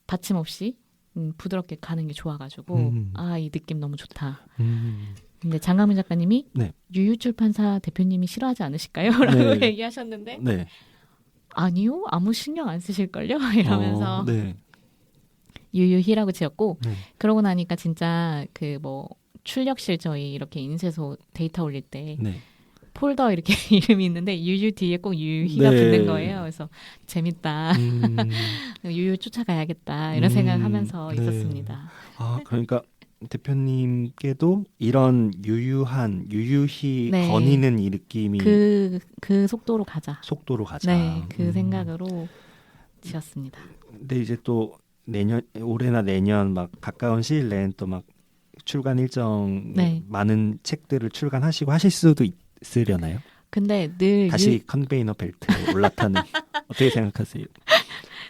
받침 없이 부드럽게 가는 게 좋아가지고 이 느낌 너무 좋다. 근데 장강민 작가님이 네. 유유출판사 대표님이 싫어하지 않으실까요? 라고 네. 얘기하셨는데 네. 아니요. 아무 신경 안 쓰실걸요? 이러면서 네. 유유희라고 지었고 네. 그러고 나니까 진짜 그 뭐 출력실 저희 이렇게 인쇄소 데이터 올릴 때 네. 폴더 이렇게 이름이 있는데 유유 뒤에 꼭 유유희가 네. 붙는 거예요. 그래서 재밌다. 유유 쫓아가야겠다. 이런 생각하면서 네. 있었습니다. 그러니까 대표님께도 이런 유유히 네. 거니는 이 느낌이 그 속도로 가자. 속도로 가자. 네, 그 생각으로 지었습니다. 근데 이제 또 올해나 내년 막 가까운 시일 내엔 또 막 출간 일정 네. 많은 책들을 출간하시고 하실 수도 있으려나요? 근데 늘 다시 컨베이너 벨트에 올라타는 어떻게 생각하세요?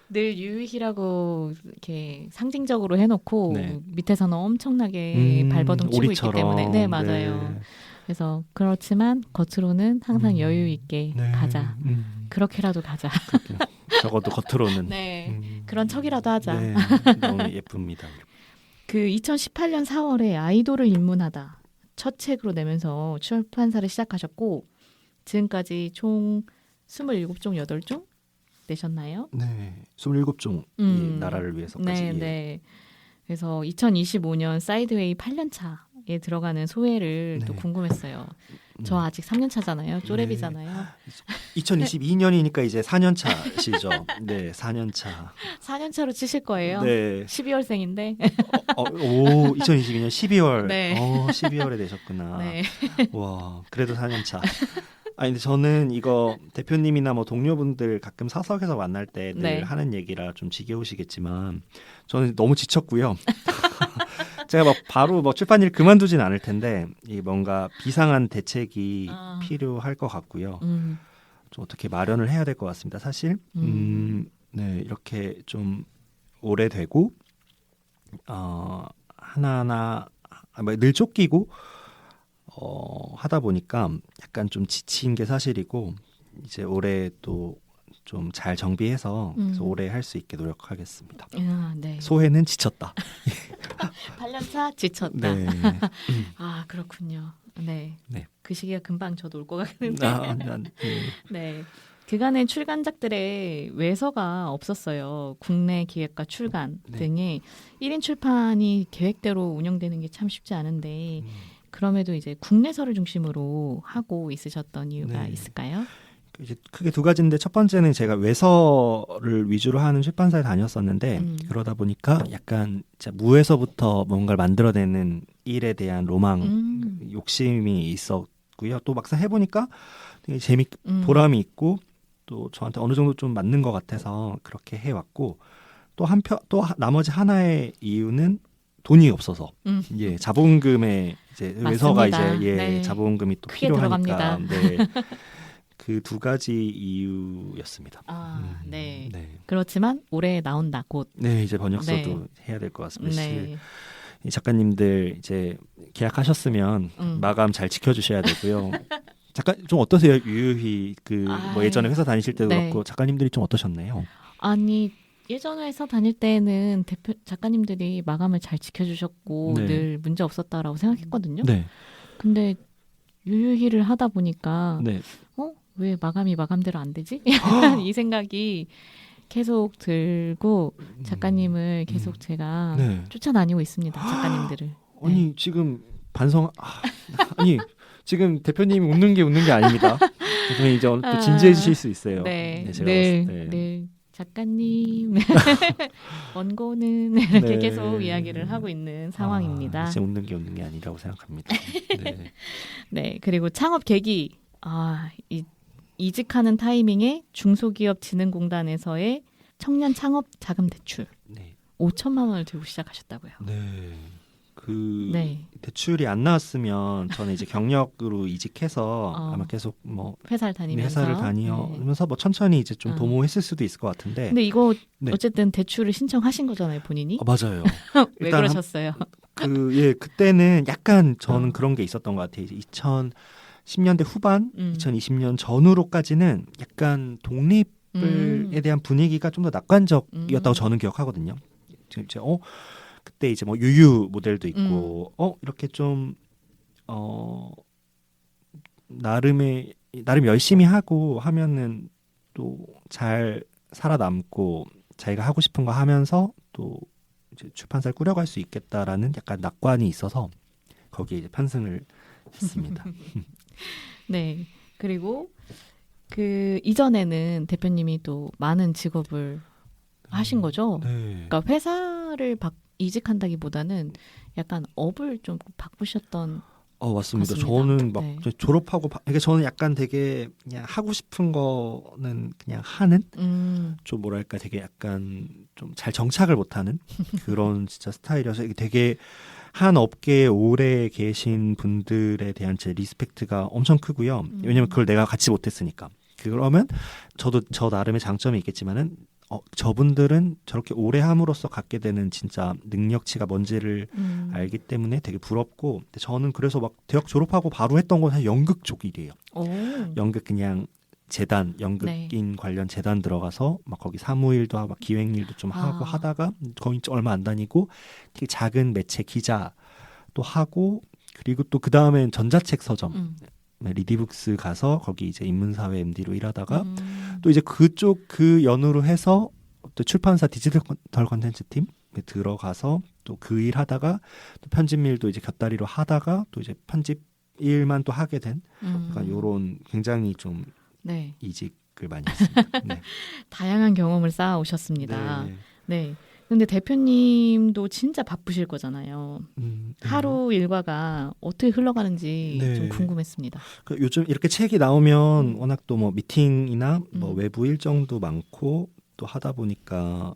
늘 유유희라고 이렇게 상징적으로 해놓고 네. 밑에서는 엄청나게 발버둥 치고 있기 때문에 네 맞아요. 네. 그래서 그렇지만 겉으로는 항상 여유 있게 네. 가자. 그렇게라도 가자. 적어도 겉으로는 네 그런 척이라도 하자. 네, 너무 예쁩니다. 그 2018년 4월에 아이돌을 입문하다 첫 책으로 내면서 출판사를 시작하셨고 지금까지 총 27종, 8종 내셨나요? 네, 27종 이 나라를 위해서까지. 네, 네. 그래서 2025년 사이드웨이 8년 차에 들어가는 소회를 또 네. 궁금했어요. 저 아직 3년 차잖아요. 쪼렙이잖아요. 2022년이니까 이제 4년 차시죠. 네, 4년 차. 4년 차로 치실 거예요. 네. 12월생인데. 2022년 12월. 네. 12월에 되셨구나. 네. 와, 그래도 4년 차. 아니 근데 저는 이거 대표님이나 뭐 동료분들 가끔 사석에서 만날 때 늘 네. 하는 얘기라 좀 지겨우시겠지만 저는 너무 지쳤고요. 제가 막 바로 뭐 출판일 그만두진 않을 텐데 이 뭔가 비상한 대책이 필요할 것 같고요. 좀 어떻게 마련을 해야 될 것 같습니다. 사실 네, 이렇게 좀 오래되고 하나하나 늘 쫓기고 하다 보니까 약간 좀 지친 게 사실이고 이제 올해 또 좀 잘 정비해서 그래서 올해 할 수 있게 노력하겠습니다. 네. 소회는 지쳤다. 8년차 지쳤다. 네. 그렇군요. 네. 네. 그 시기가 금방 저도 올 것 같은데. 네. 그간의 출간작들의 외서가 없었어요. 국내 기획과 출간 등의 1인 출판이 계획대로 운영되는 게 참 쉽지 않은데 그럼에도 이제 국내서를 중심으로 하고 있으셨던 이유가 있을까요? 이제 크게 두 가지인데 첫 번째는 제가 외서를 위주로 하는 출판사에 다녔었는데 그러다 보니까 약간 진짜 무에서부터 뭔가를 만들어내는 일에 대한 로망, 욕심이 있었고요. 또 막상 해보니까 되게 보람이 있고 또 저한테 어느 정도 좀 맞는 것 같아서 그렇게 해왔고 또 나머지 하나의 이유는 돈이 없어서 예, 자본금에 이제 맞습니다. 외서가 이제 네. 자본금이 또 크게 필요하니까 들어갑니다. 네. 그 두 가지 이유였습니다. 네. 네. 그렇지만 올해 나온다 곧. 네, 이제 번역서도 해야 될 것 같습니다. 네. 이 작가님들 이제 계약하셨으면 마감 잘 지켜주셔야 되고요. 작가 좀 어떠세요? 유유히 뭐 예전에 회사 다니실 때도 그렇고 작가님들이 좀 어떠셨나요? 아니 예전 회사 다닐 때는 작가님들이 마감을 잘 지켜주셨고 늘 문제 없었다라고 생각했거든요. 네. 근데 유유히를 하다 보니까 왜 마감이 마감대로 안 되지? 이 생각이 계속 들고 작가님을 계속 제가 쫓아다니고 있습니다. 작가님들을. 아니 지금 아니 지금 대표님이 웃는 게 아닙니다. 대표님 이제 또 진지해지실 수 있어요. 네, 제가 봤을 때. 네. 작가님 원고는 이렇게 계속 이야기를 하고 있는 상황입니다. 이제 웃는 게 아니라고 생각합니다. 네. 네, 그리고 창업 계기 이직하는 타이밍에 중소기업진흥공단에서의 청년 창업 자금 대출 5천만 원을 들고 시작하셨다고요. 네. 대출이 안 나왔으면 저는 이제 경력으로 이직해서 아마 계속 뭐 회사를 다니면서 뭐 천천히 이제 좀 도모했을 수도 있을 것 같은데. 근데 이거 어쨌든 대출을 신청하신 거잖아요, 본인이? 맞아요. 왜 그러셨어요? 그때는 약간 저는 그런 게 있었던 것 같아요. 10년대 후반, 2020년 전후로까지는 약간 독립에 대한 분위기가 좀 더 낙관적이었다고 저는 기억하거든요. 지금 이제 그때 이제 뭐 유유 모델도 있고 이렇게 좀 나름 열심히 하고 하면은 또 잘 살아남고 자기가 하고 싶은 거 하면서 또 이제 출판사를 꾸려갈 수 있겠다라는 약간 낙관이 있어서 거기에 이제 편승을 했습니다. 네. 그리고 그 이전에는 대표님이 또 많은 직업을 하신 거죠. 네. 그러니까 회사를 이직한다기보다는 약간 업을 좀 바꾸셨던. 맞습니다. 맞습니다. 저는 막 네. 졸업하고 그러니까 저는 약간 되게 그냥 하고 싶은 거는 그냥 하는 좀 뭐랄까 되게 약간 좀 잘 정착을 못하는 그런 진짜 스타일이어서 이게 되게 한 업계에 오래 계신 분들에 대한 제 리스펙트가 엄청 크고요. 왜냐면 그걸 내가 같이 못했으니까. 그러면 저도 저 나름의 장점이 있겠지만은 저분들은 저렇게 오래 함으로써 갖게 되는 진짜 능력치가 뭔지를 알기 때문에 되게 부럽고, 근데 저는 그래서 막 대학 졸업하고 바로 했던 건 사실 연극 쪽 일이에요. 연극 그냥 재단, 연극인 관련 재단 들어가서 막 거기 사무일도 하고 막 기획일도 좀 하고 하다가 거의 얼마 안 다니고 되게 작은 매체 기자도 하고, 그리고 또 그 다음엔 전자책 서점 리디북스 가서 거기 이제 인문사회 MD로 일하다가 또 이제 그쪽 그 연으로 해서 또 출판사 디지털 컨텐츠 팀에 들어가서 또 그 일 하다가 또 편집 일도 이제 곁다리로 하다가 또 이제 편집 일만 또 하게 된 약간 요런 굉장히 좀 네. 이직을 많이 했습니다. 네. 다양한 경험을 쌓아 오셨습니다. 네. 네. 근데 대표님도 진짜 바쁘실 거잖아요. 하루 일과가 어떻게 흘러가는지 네. 좀 궁금했습니다. 요즘 이렇게 책이 나오면 워낙 또 뭐 미팅이나 뭐 외부 일정도 많고 또 하다 보니까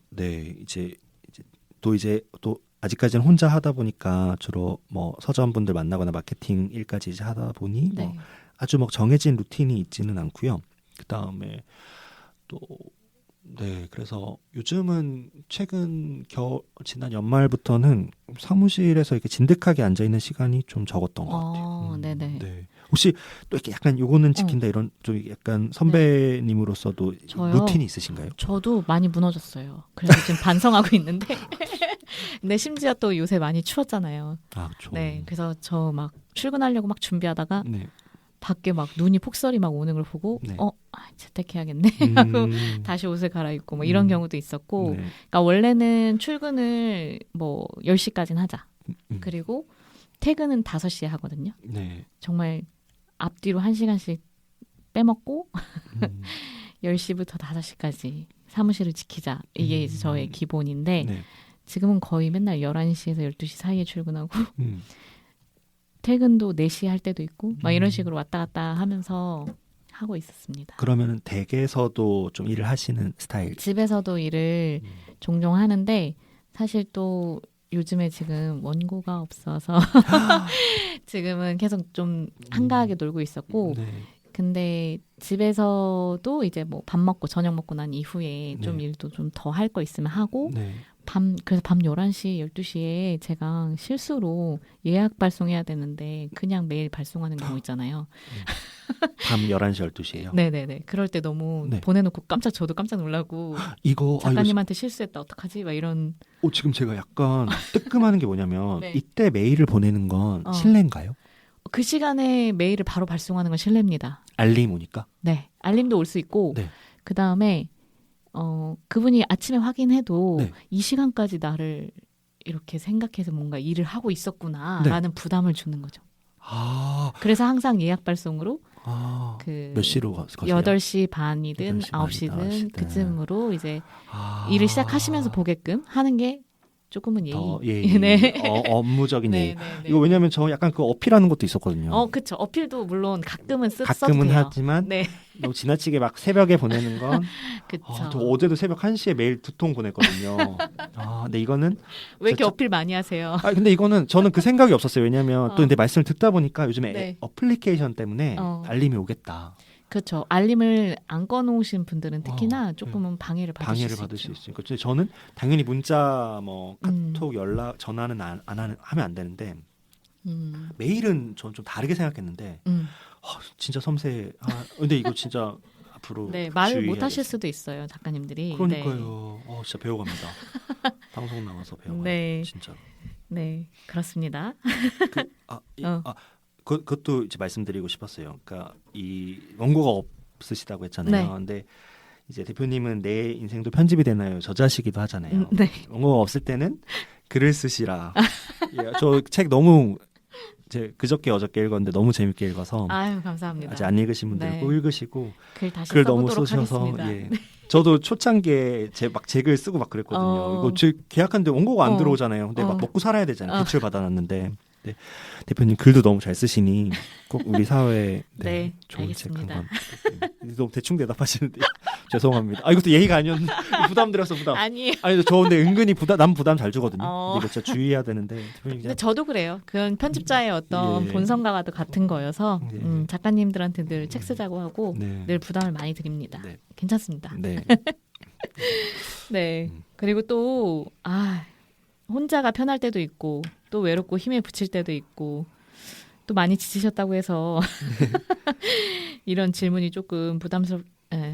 이제 또 아직까지는 혼자 하다 보니까 주로 뭐 서점분들 만나거나 마케팅 일까지 이제 하다 보니 뭐 아주 뭐 정해진 루틴이 있지는 않고요. 그 다음에 또 그래서 요즘은 최근 지난 연말부터는 사무실에서 이렇게 진득하게 앉아 있는 시간이 좀 적었던 것 같아요. 네네. 네. 혹시 또 이렇게 약간 요거는 지킨다 이런 좀 약간 선배님으로서도 저요? 루틴이 있으신가요? 저도 많이 무너졌어요. 그래서 지금 반성하고 있는데. 근데 심지어 또 요새 많이 추웠잖아요. 그렇죠. 네. 그래서 저 막 출근하려고 막 준비하다가 네. 밖에 막 눈이 폭설이 막 오는 걸 보고 재택해야겠네 하고 다시 옷을 갈아입고 뭐 이런 경우도 있었고, 그러니까 원래는 출근을 뭐 10시까지는 하자. 그리고 퇴근은 5시에 하거든요. 네. 정말 앞뒤로 1시간씩 빼먹고 10시부터 5시까지 사무실을 지키자. 이게 이제 저의 기본인데 지금은 거의 맨날 11시에서 12시 사이에 출근하고 퇴근도 4시 할 때도 있고 막 이런 식으로 왔다 갔다 하면서 하고 있었습니다. 그러면 댁에서도 좀 일을 하시는 스타일? 집에서도 일을 종종 하는데 사실 또 요즘에 지금 원고가 없어서 지금은 계속 좀 한가하게 놀고 있었고, 근데 집에서도 이제 뭐 밥 먹고 저녁 먹고 난 이후에 좀 일도 좀 더 할 거 있으면 하고 그래서 밤 11시, 12시에 제가 실수로 예약 발송해야 되는데 그냥 메일 발송하는 경우 있잖아요. 밤 11시, 12시에요? 네네네. 그럴 때 너무 보내놓고 저도 깜짝 놀라고 이거 작가님한테 실수했다 어떡하지? 막 이런. 지금 제가 약간 뜨끔하는 게 뭐냐면 이때 메일을 보내는 건 실례인가요? 그 시간에 메일을 바로 발송하는 건 실례입니다. 알림 오니까? 네. 알림도 올 수 있고 그 다음에 그분이 아침에 확인해도 이 시간까지 나를 이렇게 생각해서 뭔가 일을 하고 있었구나라는 부담을 주는 거죠. 그래서 항상 예약 발송으로 몇 시로 거세요? 8시 반이든 9시든 그쯤으로 이제 일을 시작하시면서 보게끔 하는 게 조금은 예의. 업무적인 예의. 이거 왜냐면 저 약간 그 어필하는 것도 있었거든요. 그쵸. 어필도 물론 가끔은 써도 가끔은 돼요. 하지만 너무 지나치게 막 새벽에 보내는 건. 그쵸. 저 어제도 새벽 1시에 메일 2통 보냈거든요. 근데 이거는 왜 이렇게 어필 많이 하세요? 근데 이거는 저는 그 생각이 없었어요. 왜냐면 또 근데 말씀을 듣다 보니까 요즘에 어플리케이션 때문에 알림이 오겠다. 그렇죠. 알림을 안 꺼놓으신 분들은 특히나 조금은 방해를 받을 수 있으니까. 저는 당연히 문자, 뭐 카톡, 연락, 전화는 하면 안 되는데 메일은 저는 좀 다르게 생각했는데 진짜 섬세해. 근데 이거 진짜 앞으로 네, 말을 못 주의해야겠어요. 하실 수도 있어요, 작가님들이. 그러니까요. 진짜 배워갑니다. 방송 나와서 배워가요. 네. 진짜. 네, 그렇습니다. 그것도 이제 말씀드리고 싶었어요. 그러니까 이 원고가 없으시다고 했잖아요. 네. 근데 이제 대표님은 내 인생도 편집이 되나요? 저자시기도 하잖아요. 네. 원고가 없을 때는 글을 쓰시라. 저 책 너무 그저께 어저께 읽었는데 너무 재밌게 읽어서 아유, 감사합니다. 아직 안 읽으신 분들 네. 꼭 읽으시고 글 다시 글 너무 써보도록 쓰셔서 하겠습니다. 예. 저도 초창기에 제 글 쓰고 막 그랬거든요. 이거 계약하는데 원고가 안 들어오잖아요. 근데 막 먹고 살아야 되잖아요. 대출 받아놨는데. 네. 대표님 글도 너무 잘 쓰시니 꼭 우리 사회에 네, 좋은 책 알겠습니다. 한권. 너무 대충 대답하시는데 죄송합니다. 이것도 예의가 아니었는데 부담드려서 부담. 아니에요. 아니 저 근데 은근히 남 부담 잘 주거든요. 어. 근데 이거 진짜 주의해야 되는데 대표님 근데 저도 그래요. 그건 편집자의 어떤 예. 본성과도 같은 거여서 예. 작가님들한테 늘 책 쓰자고 하고 네. 늘 부담을 많이 드립니다. 네. 괜찮습니다. 네. 네. 그리고 또 혼자가 편할 때도 있고 또 외롭고 힘에 부칠 때도 있고 또 많이 지치셨다고 해서 이런 질문이 조금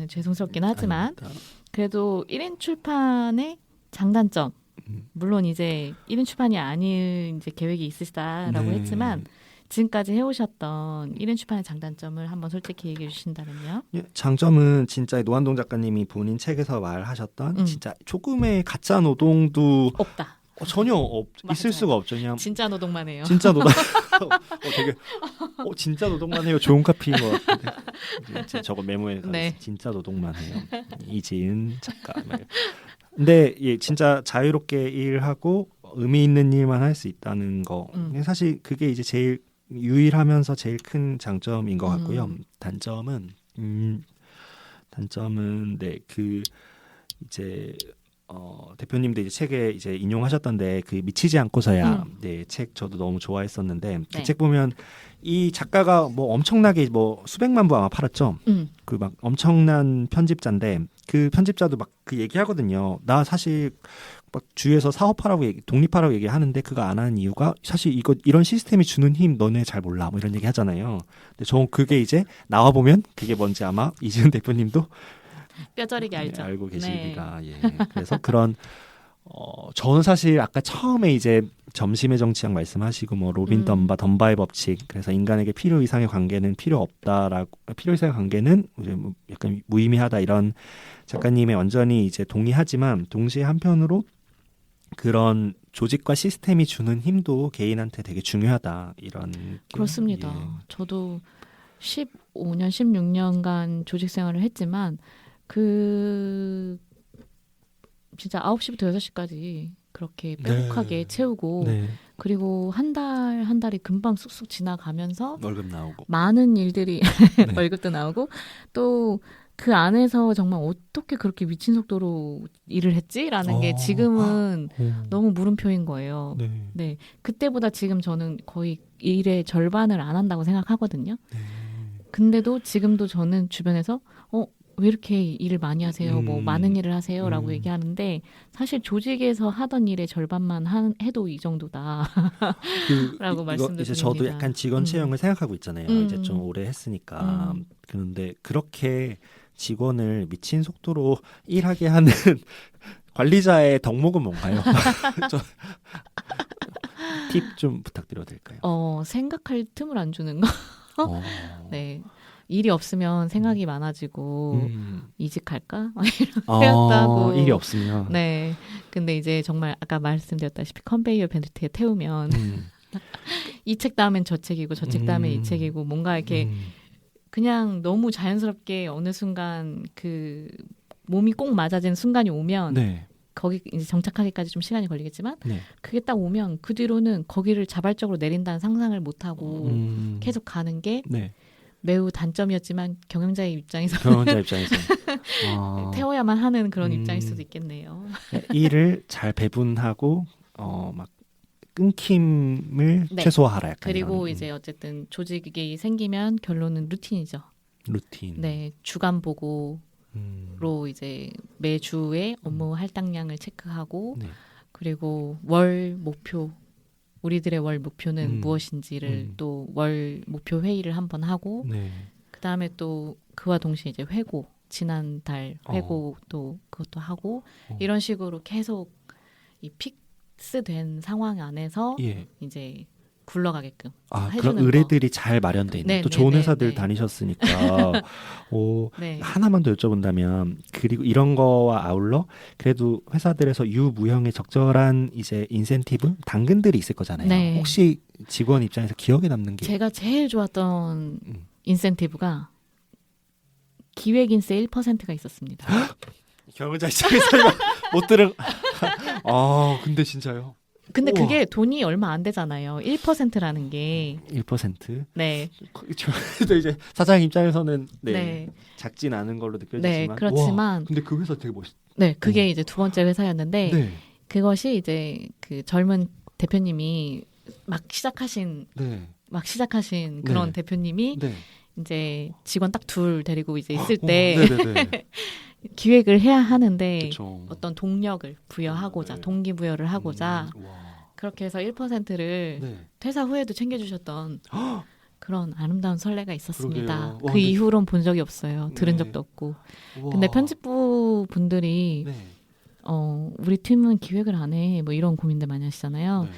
죄송스럽긴 하지만 아닙니다. 그래도 1인 출판의 장단점 물론 이제 1인 출판이 아닐 이제 계획이 있으시다라고 네. 했지만 지금까지 해오셨던 1인 출판의 장단점을 한번 솔직히 얘기해 주신다면요. 예, 장점은 진짜 노한동 작가님이 본인 책에서 말하셨던 진짜 조금의 가짜 노동도 없다. 전혀 있을 맞아요. 수가 없죠. 그냥 진짜 노동만 해요. 진짜 노동. 되게 진짜 노동만 해요. 좋은 카피인 것 같은데. 이제 저거 메모에 가서 네. 진짜 노동만 해요. 이지은 작가. 근데 진짜 자유롭게 일하고 의미 있는 일만 할 수 있다는 거. 사실 그게 이제 제일 유일하면서 제일 큰 장점인 것 같고요. 단점은 네, 이제 대표님도 이제 책에 이제 인용하셨던데 그 미치지 않고서야 네, 책 저도 너무 좋아했었는데 그 네. 책 보면 이 작가가 뭐 엄청나게 뭐 수백만 부 아마 팔았죠. 그 막 엄청난 편집자인데 그 편집자도 막 그 얘기하거든요. 나 사실 막 주위에서 사업하라고 독립하라고 얘기하는데 그거 안 하는 이유가 사실 이런 시스템이 주는 힘 너네 잘 몰라 뭐 이런 얘기 하잖아요. 근데 저 그게 이제 나와 보면 그게 뭔지 아마 이지은 대표님도 뼈저리게 알죠. 네, 알고 네. 계시리라. 예. 그래서 그런 저는 사실 아까 처음에 이제 점심의 정치학 말씀하시고 뭐 로빈 덤바의 법칙 그래서 인간에게 필요 이상의 관계는 필요 없다라고 필요 이상의 관계는 이제 뭐 약간 무의미하다 이런 작가님의 완전히 이제 동의하지만 동시에 한편으로 그런 조직과 시스템이 주는 힘도 개인한테 되게 중요하다 이런 그렇습니다. 예. 저도 15년, 16년간 조직 생활을 했지만 진짜 9시부터 6시까지 그렇게 빼곡하게 네. 채우고 네. 그리고 한 달이 금방 쑥쑥 지나가면서 월급 나오고 많은 일들이 네. 월급도 나오고 또 그 안에서 정말 어떻게 그렇게 미친 속도로 일을 했지라는 게 지금은 너무 물음표인 거예요. 네. 네, 그때보다 지금 저는 거의 일의 절반을 안 한다고 생각하거든요. 네. 근데도 지금도 저는 주변에서 왜 이렇게 일을 많이 하세요? 뭐 많은 일을 하세요라고 얘기하는데 사실 조직에서 하던 일의 절반만 해도 이 정도다. 라고 말씀드립니다. 이제 저도 약간 직원 채용을 생각하고 있잖아요. 이제 좀 오래 했으니까. 그런데 그렇게 직원을 미친 속도로 일하게 하는 관리자의 덕목은 뭔가요? 팁 좀 부탁드려도 될까요? 생각할 틈을 안 주는 거. 네. 일이 없으면 생각이 많아지고 이직할까? 생각도 하고 일이 없으면 네. 근데 이제 정말 아까 말씀드렸다시피 컨베이어 벨트에 태우면 이 책 다음엔 저 책이고 저 책 다음엔 이 책이고 뭔가 이렇게 그냥 너무 자연스럽게 어느 순간 그 몸이 꼭 맞아지는 순간이 오면 네. 거기 이제 정착하기까지 좀 시간이 걸리겠지만 네. 그게 딱 오면 그 뒤로는 거기를 자발적으로 내린다는 상상을 못 하고 계속 가는 게 네. 매우 단점이었지만 경영자의 입장에서 경영자 입장에서 태워야만 하는 그런 입장일 수도 있겠네요. 일을 잘 배분하고 막 끊김을 네. 최소화하라 약간 그리고 이런, 이제 어쨌든 조직이 생기면 결론은 루틴이죠. 루틴. 네, 주간 보고로 이제 매주의 업무 할당량을 체크하고 네. 그리고 월 목표 우리들의 월 목표는 음. 무엇인지를 또 월 목표 회의를 한번 하고 네. 그 다음에 또 그와 동시에 이제 회고 지난달 회고 또 그것도 하고 이런 식으로 계속 이 픽스된 상황 안에서 예. 이제 굴러가게끔 그런 해주는 의뢰들이 잘 마련돼 있는 네, 또 네, 좋은 네, 회사들 네. 다니셨으니까 네. 하나만 더 여쭤본다면 그리고 이런 거와 아울러 그래도 회사들에서 유무형의 적절한 이제 인센티브 당근들이 있을 거잖아요. 네. 혹시 직원 입장에서 기억에 남는 게 제가 제일 좋았던 인센티브가 기획인세 1%가 있었습니다. 경영자 입장에서 못 들은 근데 진짜요? 근데 우와. 그게 돈이 얼마 안 되잖아요. 1%라는 게. 1%? 네. 저도 이제 사장 입장에서는 네. 작진 않은 걸로 느껴지지만 네, 그렇지만 와, 근데 그 회사 되게 멋있. 네, 그게 이제 두 번째 회사였는데 네. 그것이 이제 그 젊은 대표님이 막 시작하신 네. 그런 네. 대표님이 네. 이제 직원 딱 둘 데리고 이제 있을 때 네네네. 기획을 해야 하는데 그쵸. 어떤 동력을 부여하고자 네. 동기부여를 하고자 와. 그렇게 해서 1%를 네. 퇴사 후에도 챙겨주셨던 그런 아름다운 선례가 있었습니다. 그러게요. 와, 그 근데- 이후론 본 적이 없어요. 들은 네. 적도 없고. 우와. 근데 편집부 분들이 네. 우리 팀은 기획을 안 해. 뭐 이런 고민들 많이 하시잖아요. 네.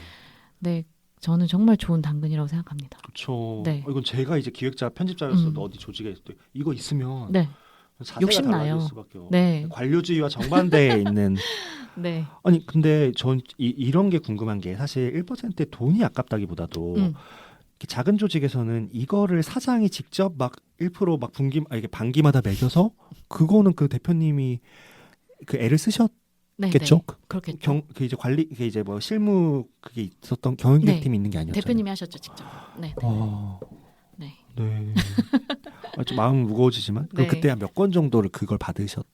네, 저는 정말 좋은 당근이라고 생각합니다. 그렇죠. 네. 이건 제가 이제 기획자 편집자였어도 음. 어디 조직에 있을 때 이거 있으면 네, 자세가 욕심 나요. 달라질 수밖에 없. 네, 관료주의와 정반대에 있는 네. 아니 근데 전 이런 게 궁금한 게 사실 1%의 돈이 아깝다기보다도 이렇게 작은 조직에서는 이거를 사장이 직접 막 1%막 이게 반기마다 매겨서 그거는 그 대표님이 그 애를 쓰셨겠죠? 네, 네. 그렇겠죠. 그 이제 관리 그게 이제 뭐 실무 그게 있었던 경영기획팀이 있는 게 아니었잖아요. 대표님이 하셨죠, 직접. 네, 네. 네. 네. 좀 마음 무거워지지만 그럼 네. 그때 한 몇 권 정도를 그걸 받으셨?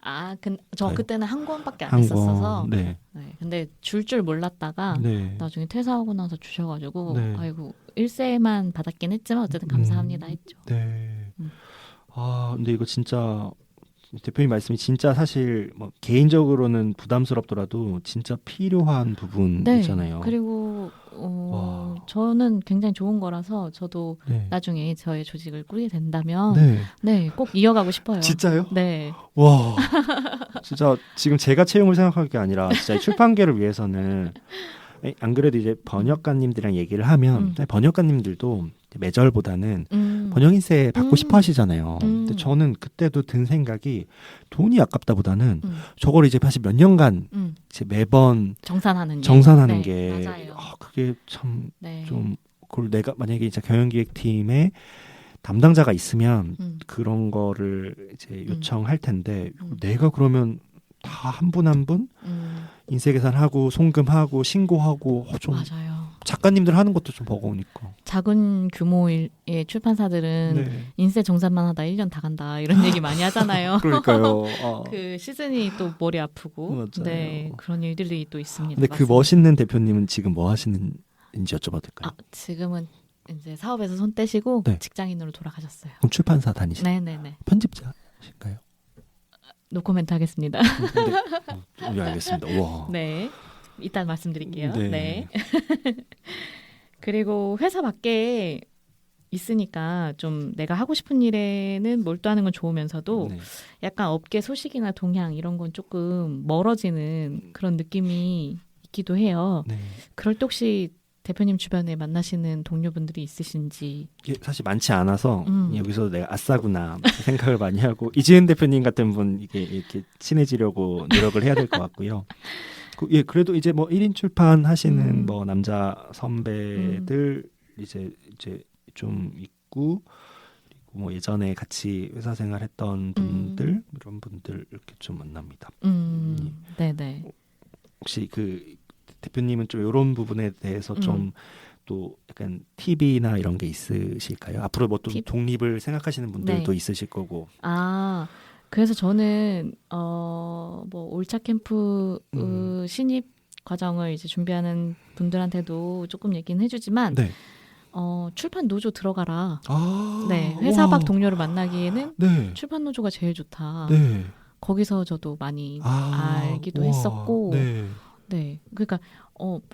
저 아유. 그때는 한 권밖에 안 한 했었어서. 권. 네. 네, 근데 줄 몰랐다가 네. 나중에 퇴사하고 나서 주셔가지고 네. 아이고 1세만 받았긴 했지만 어쨌든 감사합니다 했죠. 네. 음. 근데 이거 진짜 대표님 말씀이 진짜 사실 뭐 개인적으로는 부담스럽더라도 진짜 필요한 부분이잖아요. 네. 그리고 와. 저는 굉장히 좋은 거라서 저도 네. 나중에 저의 조직을 꾸리게 된다면 네. 네, 꼭 이어가고 싶어요. 진짜요? 네. 와. 진짜 지금 제가 채용을 생각할 게 아니라 진짜 이 출판계를 위해서는 안 그래도 이제 번역가님들이랑 얘기를 하면 번역가님들도 매절보다는 번역인세 받고 싶어 하시잖아요. 근데 저는 그때도 든 생각이 돈이 아깝다보다는 저걸 이제 사실 몇 년간 이제 매번 정산하는 게 맞아요. 그게 참 네. 좀 그걸 내가 만약에 이제 경영기획팀에 담당자가 있으면 그런 거를 이제 요청할 텐데 내가 그러면 다 한 분 한 분 인세 계산하고 송금하고 신고하고 좀 맞아요. 작가님들 하는 것도 좀 버거우니까. 작은 규모의 출판사들은 네. 인쇄 정산만 하다 1년 다 간다 이런 얘기 많이 하잖아요. 그러니까요. 그 시즌이 또 머리 아프고 맞아요. 네, 그런 일들이 또 있습니다. 근데 그 맞습니다. 멋있는 대표님은 지금 뭐 하시는지 여쭤봐도 될까요? 지금은 이제 사업에서 손 떼시고 네. 직장인으로 돌아가셨어요. 그럼 출판사 다니시나요? 네네네. 편집자신가요? 노코멘트 하겠습니다. 네, 알겠습니다. 우와. 네. 이따 말씀드릴게요. 네. 네. 그리고 회사 밖에 있으니까 좀 내가 하고 싶은 일에는 몰두하는 건 좋으면서도 네. 약간 업계 소식이나 동향 이런 건 조금 멀어지는 그런 느낌이 있기도 해요. 네. 그럴 때 혹시 대표님 주변에 만나시는 동료분들이 있으신지. 이게 사실 많지 않아서 여기서 내가 아싸구나 생각을 많이 하고 이지은 대표님 같은 분 이렇게 친해지려고 노력을 해야 될 것 같고요. 그래도 이제 뭐 1인 출판 하시는 뭐 남자 선배들 이제 좀 있고 그리고 뭐 예전에 같이 회사 생활했던 분들 이런 분들 이렇게 좀 만납니다. 네네. 혹시 그 대표님은 좀 이런 부분에 대해서 좀 또 약간 팁이나 이런 게 있으실까요? 앞으로 뭐 또 독립을 생각하시는 분들도 네. 있으실 거고. 그래서 저는 뭐 올차 캠프 신입 과정을 이제 준비하는 분들한테도 조금 얘기는 해주지만 네. 출판 노조 들어가라. 네, 회사 와. 밖 동료를 만나기에는 네. 출판 노조가 제일 좋다. 네. 거기서 저도 많이 알기도 했었고, 네. 네. 그러니까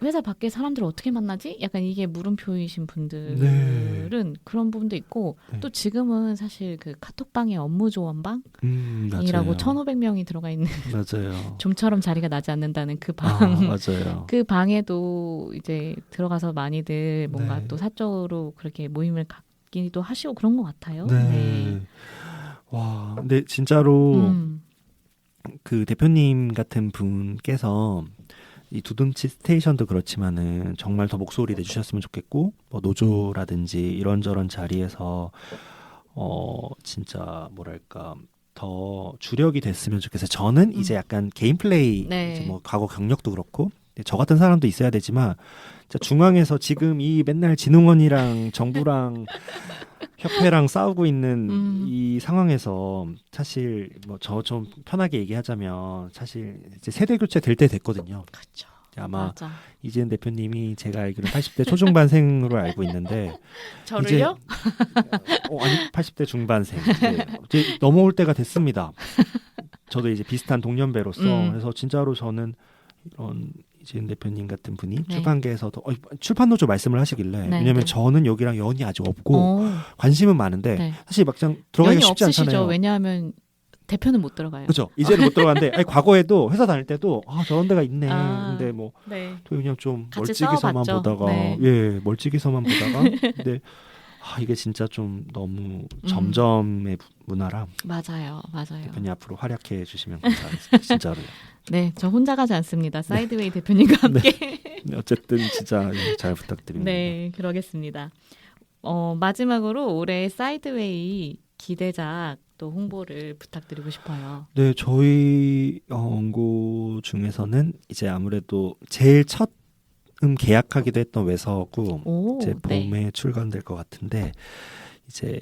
회사 밖에 사람들을 어떻게 만나지? 약간 이게 물음표이신 분들은 그런 부분도 있고 네. 또 지금은 사실 그 카톡방에 업무 조언방이라고 맞아요. 1,500명이 들어가 있는 맞아요. 좀처럼 자리가 나지 않는다는 그 방. 맞아요. 그 방에도 이제 들어가서 많이들 뭔가 네. 또 사적으로 그렇게 모임을 갖기도 하시고 그런 것 같아요. 네. 와, 근데 진짜로 그 대표님 같은 분께서 이 두둠치 스테이션도 그렇지만은 정말 더 목소리 내주셨으면 좋겠고 뭐 노조라든지 이런저런 자리에서 진짜 뭐랄까 더 주력이 됐으면 좋겠어요. 저는 이제 약간 개인 플레이 네. 이제 뭐 과거 경력도 그렇고 저 같은 사람도 있어야 되지만 진짜 중앙에서 지금 이 맨날 진흥원이랑 정부랑 협회랑 싸우고 있는 이 상황에서 사실 뭐 저 좀 편하게 얘기하자면 사실 이제 세대 교체 될 때 됐거든요. 그렇죠. 아마 맞아. 이재은 대표님이 제가 알기로 80대 초중반생으로 알고 있는데 저를요? 아니 80대 중반생 네, 이제 넘어올 때가 됐습니다. 저도 이제 비슷한 동년배로서 그래서 진짜로 저는 이런 이재은 대표님 같은 분이 네. 출판계에서도 출판 노조 말씀을 하시길래 네, 왜냐하면 네. 저는 여기랑 연이 아직 없고 관심은 많은데 네. 사실 막상 들어가기가 연이 쉽지 없으시죠. 않잖아요. 왜냐하면 대표는 못 들어가요. 그렇죠. 이제는 못 들어가는데 아니, 과거에도 회사 다닐 때도 저런 데가 있네. 근데 뭐 네. 또 그냥 좀 같이 멀찍이서만 싸워봤죠. 보다가 네. 멀찍이서만 보다가 근데 이게 진짜 좀 너무 점점의 문화라 맞아요. 대표님 앞으로 활약해 주시면 감사하겠습니다. 진짜로요. 네, 저 혼자 가지 않습니다. 사이드웨이 대표님과 함께. 네, 어쨌든 진짜 잘 부탁드립니다. 네, 그러겠습니다. 마지막으로 올해 사이드웨이 기대작 또 홍보를 부탁드리고 싶어요. 네, 저희 원고 중에서는 이제 아무래도 제일 첫 계약하기도 했던 외서고 이제 봄에 출간될 것 같은데 이제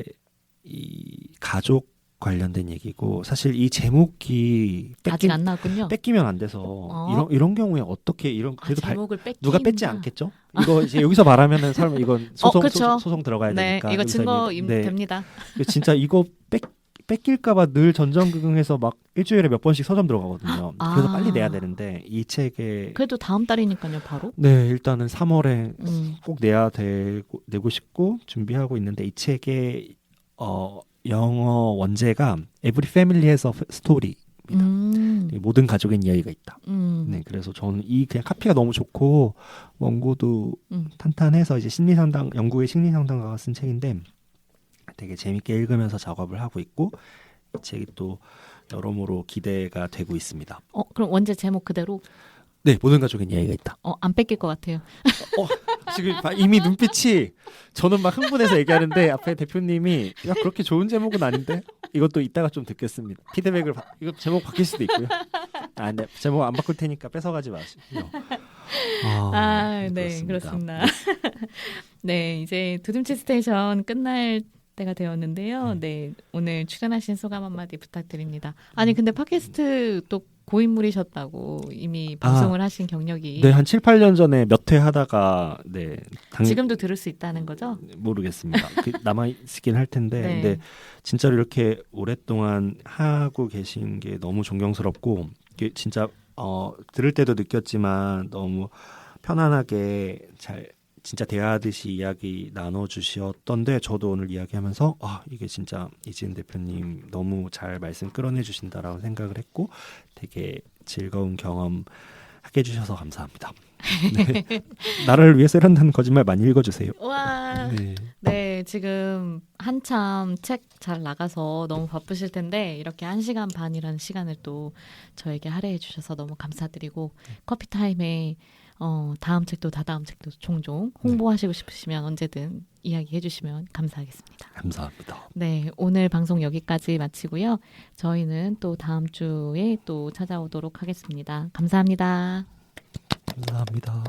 이 가족 관련된 얘기고 사실 이 제목이 아직 안 나왔군요. 뺏기면 안 돼서 이런 경우에 어떻게 그래도 제목을 누가 뺏지 않겠죠? 이거 이제 여기서 말하면은 사람 이건 소송 들어가야 네, 되니까 이거 증거 됩니다. 진짜 이거 뺏길까봐 늘 전전긍긍해서 막 일주일에 몇 번씩 서점 들어가거든요. 그래서 빨리 내야 되는데 이 책에 그래도 다음 달이니까요, 바로. 네, 일단은 3월에 꼭 내고 싶고 준비하고 있는데 이 책의 영어 원제가 Every Family has a Story입니다. 모든 가족엔 이야기가 있다. 네, 그래서 저는 그냥 카피가 너무 좋고 원고도 탄탄해서 이제 영국의 심리 상담가가 쓴 책인데 되게 재밌게 읽으면서 작업을 하고 있고 이 책이 또 여러모로 기대가 되고 있습니다. 그럼 원제 제목 그대로? 네, 모든 가족엔 이야기가 있다. 안 뺏길 것 같아요. 지금 이미 눈빛이 저는 막 흥분해서 얘기하는데 앞에 대표님이 야 그렇게 좋은 제목은 아닌데 이것도 이따가 좀 듣겠습니다. 피드백을 이거 제목 바뀔 수도 있고요. 네, 제목 안 바꿀 테니까 뺏어가지 마시고요. 네, 그렇습니다. 네, 이제 두둠치 스테이션 끝날 때가 되었는데요. 네, 오늘 출연하신 소감 한마디 부탁드립니다. 아니 근데 팟캐스트 또 고인물이셨다고 이미 방송을 하신 경력이 네, 한 7, 8년 전에 몇 회 하다가 지금도 들을 수 있다는 거죠? 모르겠습니다. 남아있긴 할 텐데 네. 근데 진짜로 이렇게 오랫동안 하고 계신 게 너무 존경스럽고 이게 진짜 들을 때도 느꼈지만 너무 편안하게 잘 진짜 대화하듯이 이야기 나눠주셨던데 저도 오늘 이야기하면서 이게 진짜 이지은 대표님 너무 잘 말씀 끌어내 주신다라고 생각을 했고 되게 즐거운 경험 하게 해주셔서 감사합니다. 네. 나를 위해서 이런다는 거짓말 많이 읽어주세요. 와, 네, 지금 한참 책 잘 나가서 너무 바쁘실 텐데 이렇게 1시간 반이라는 시간을 또 저에게 할애해 주셔서 너무 감사드리고 커피타임에 다음 책도 다다음 책도 종종 홍보하시고 싶으시면 언제든 이야기해 주시면 감사하겠습니다. 감사합니다. 네, 오늘 방송 여기까지 마치고요. 저희는 또 다음 주에 또 찾아오도록 하겠습니다. 감사합니다. 감사합니다.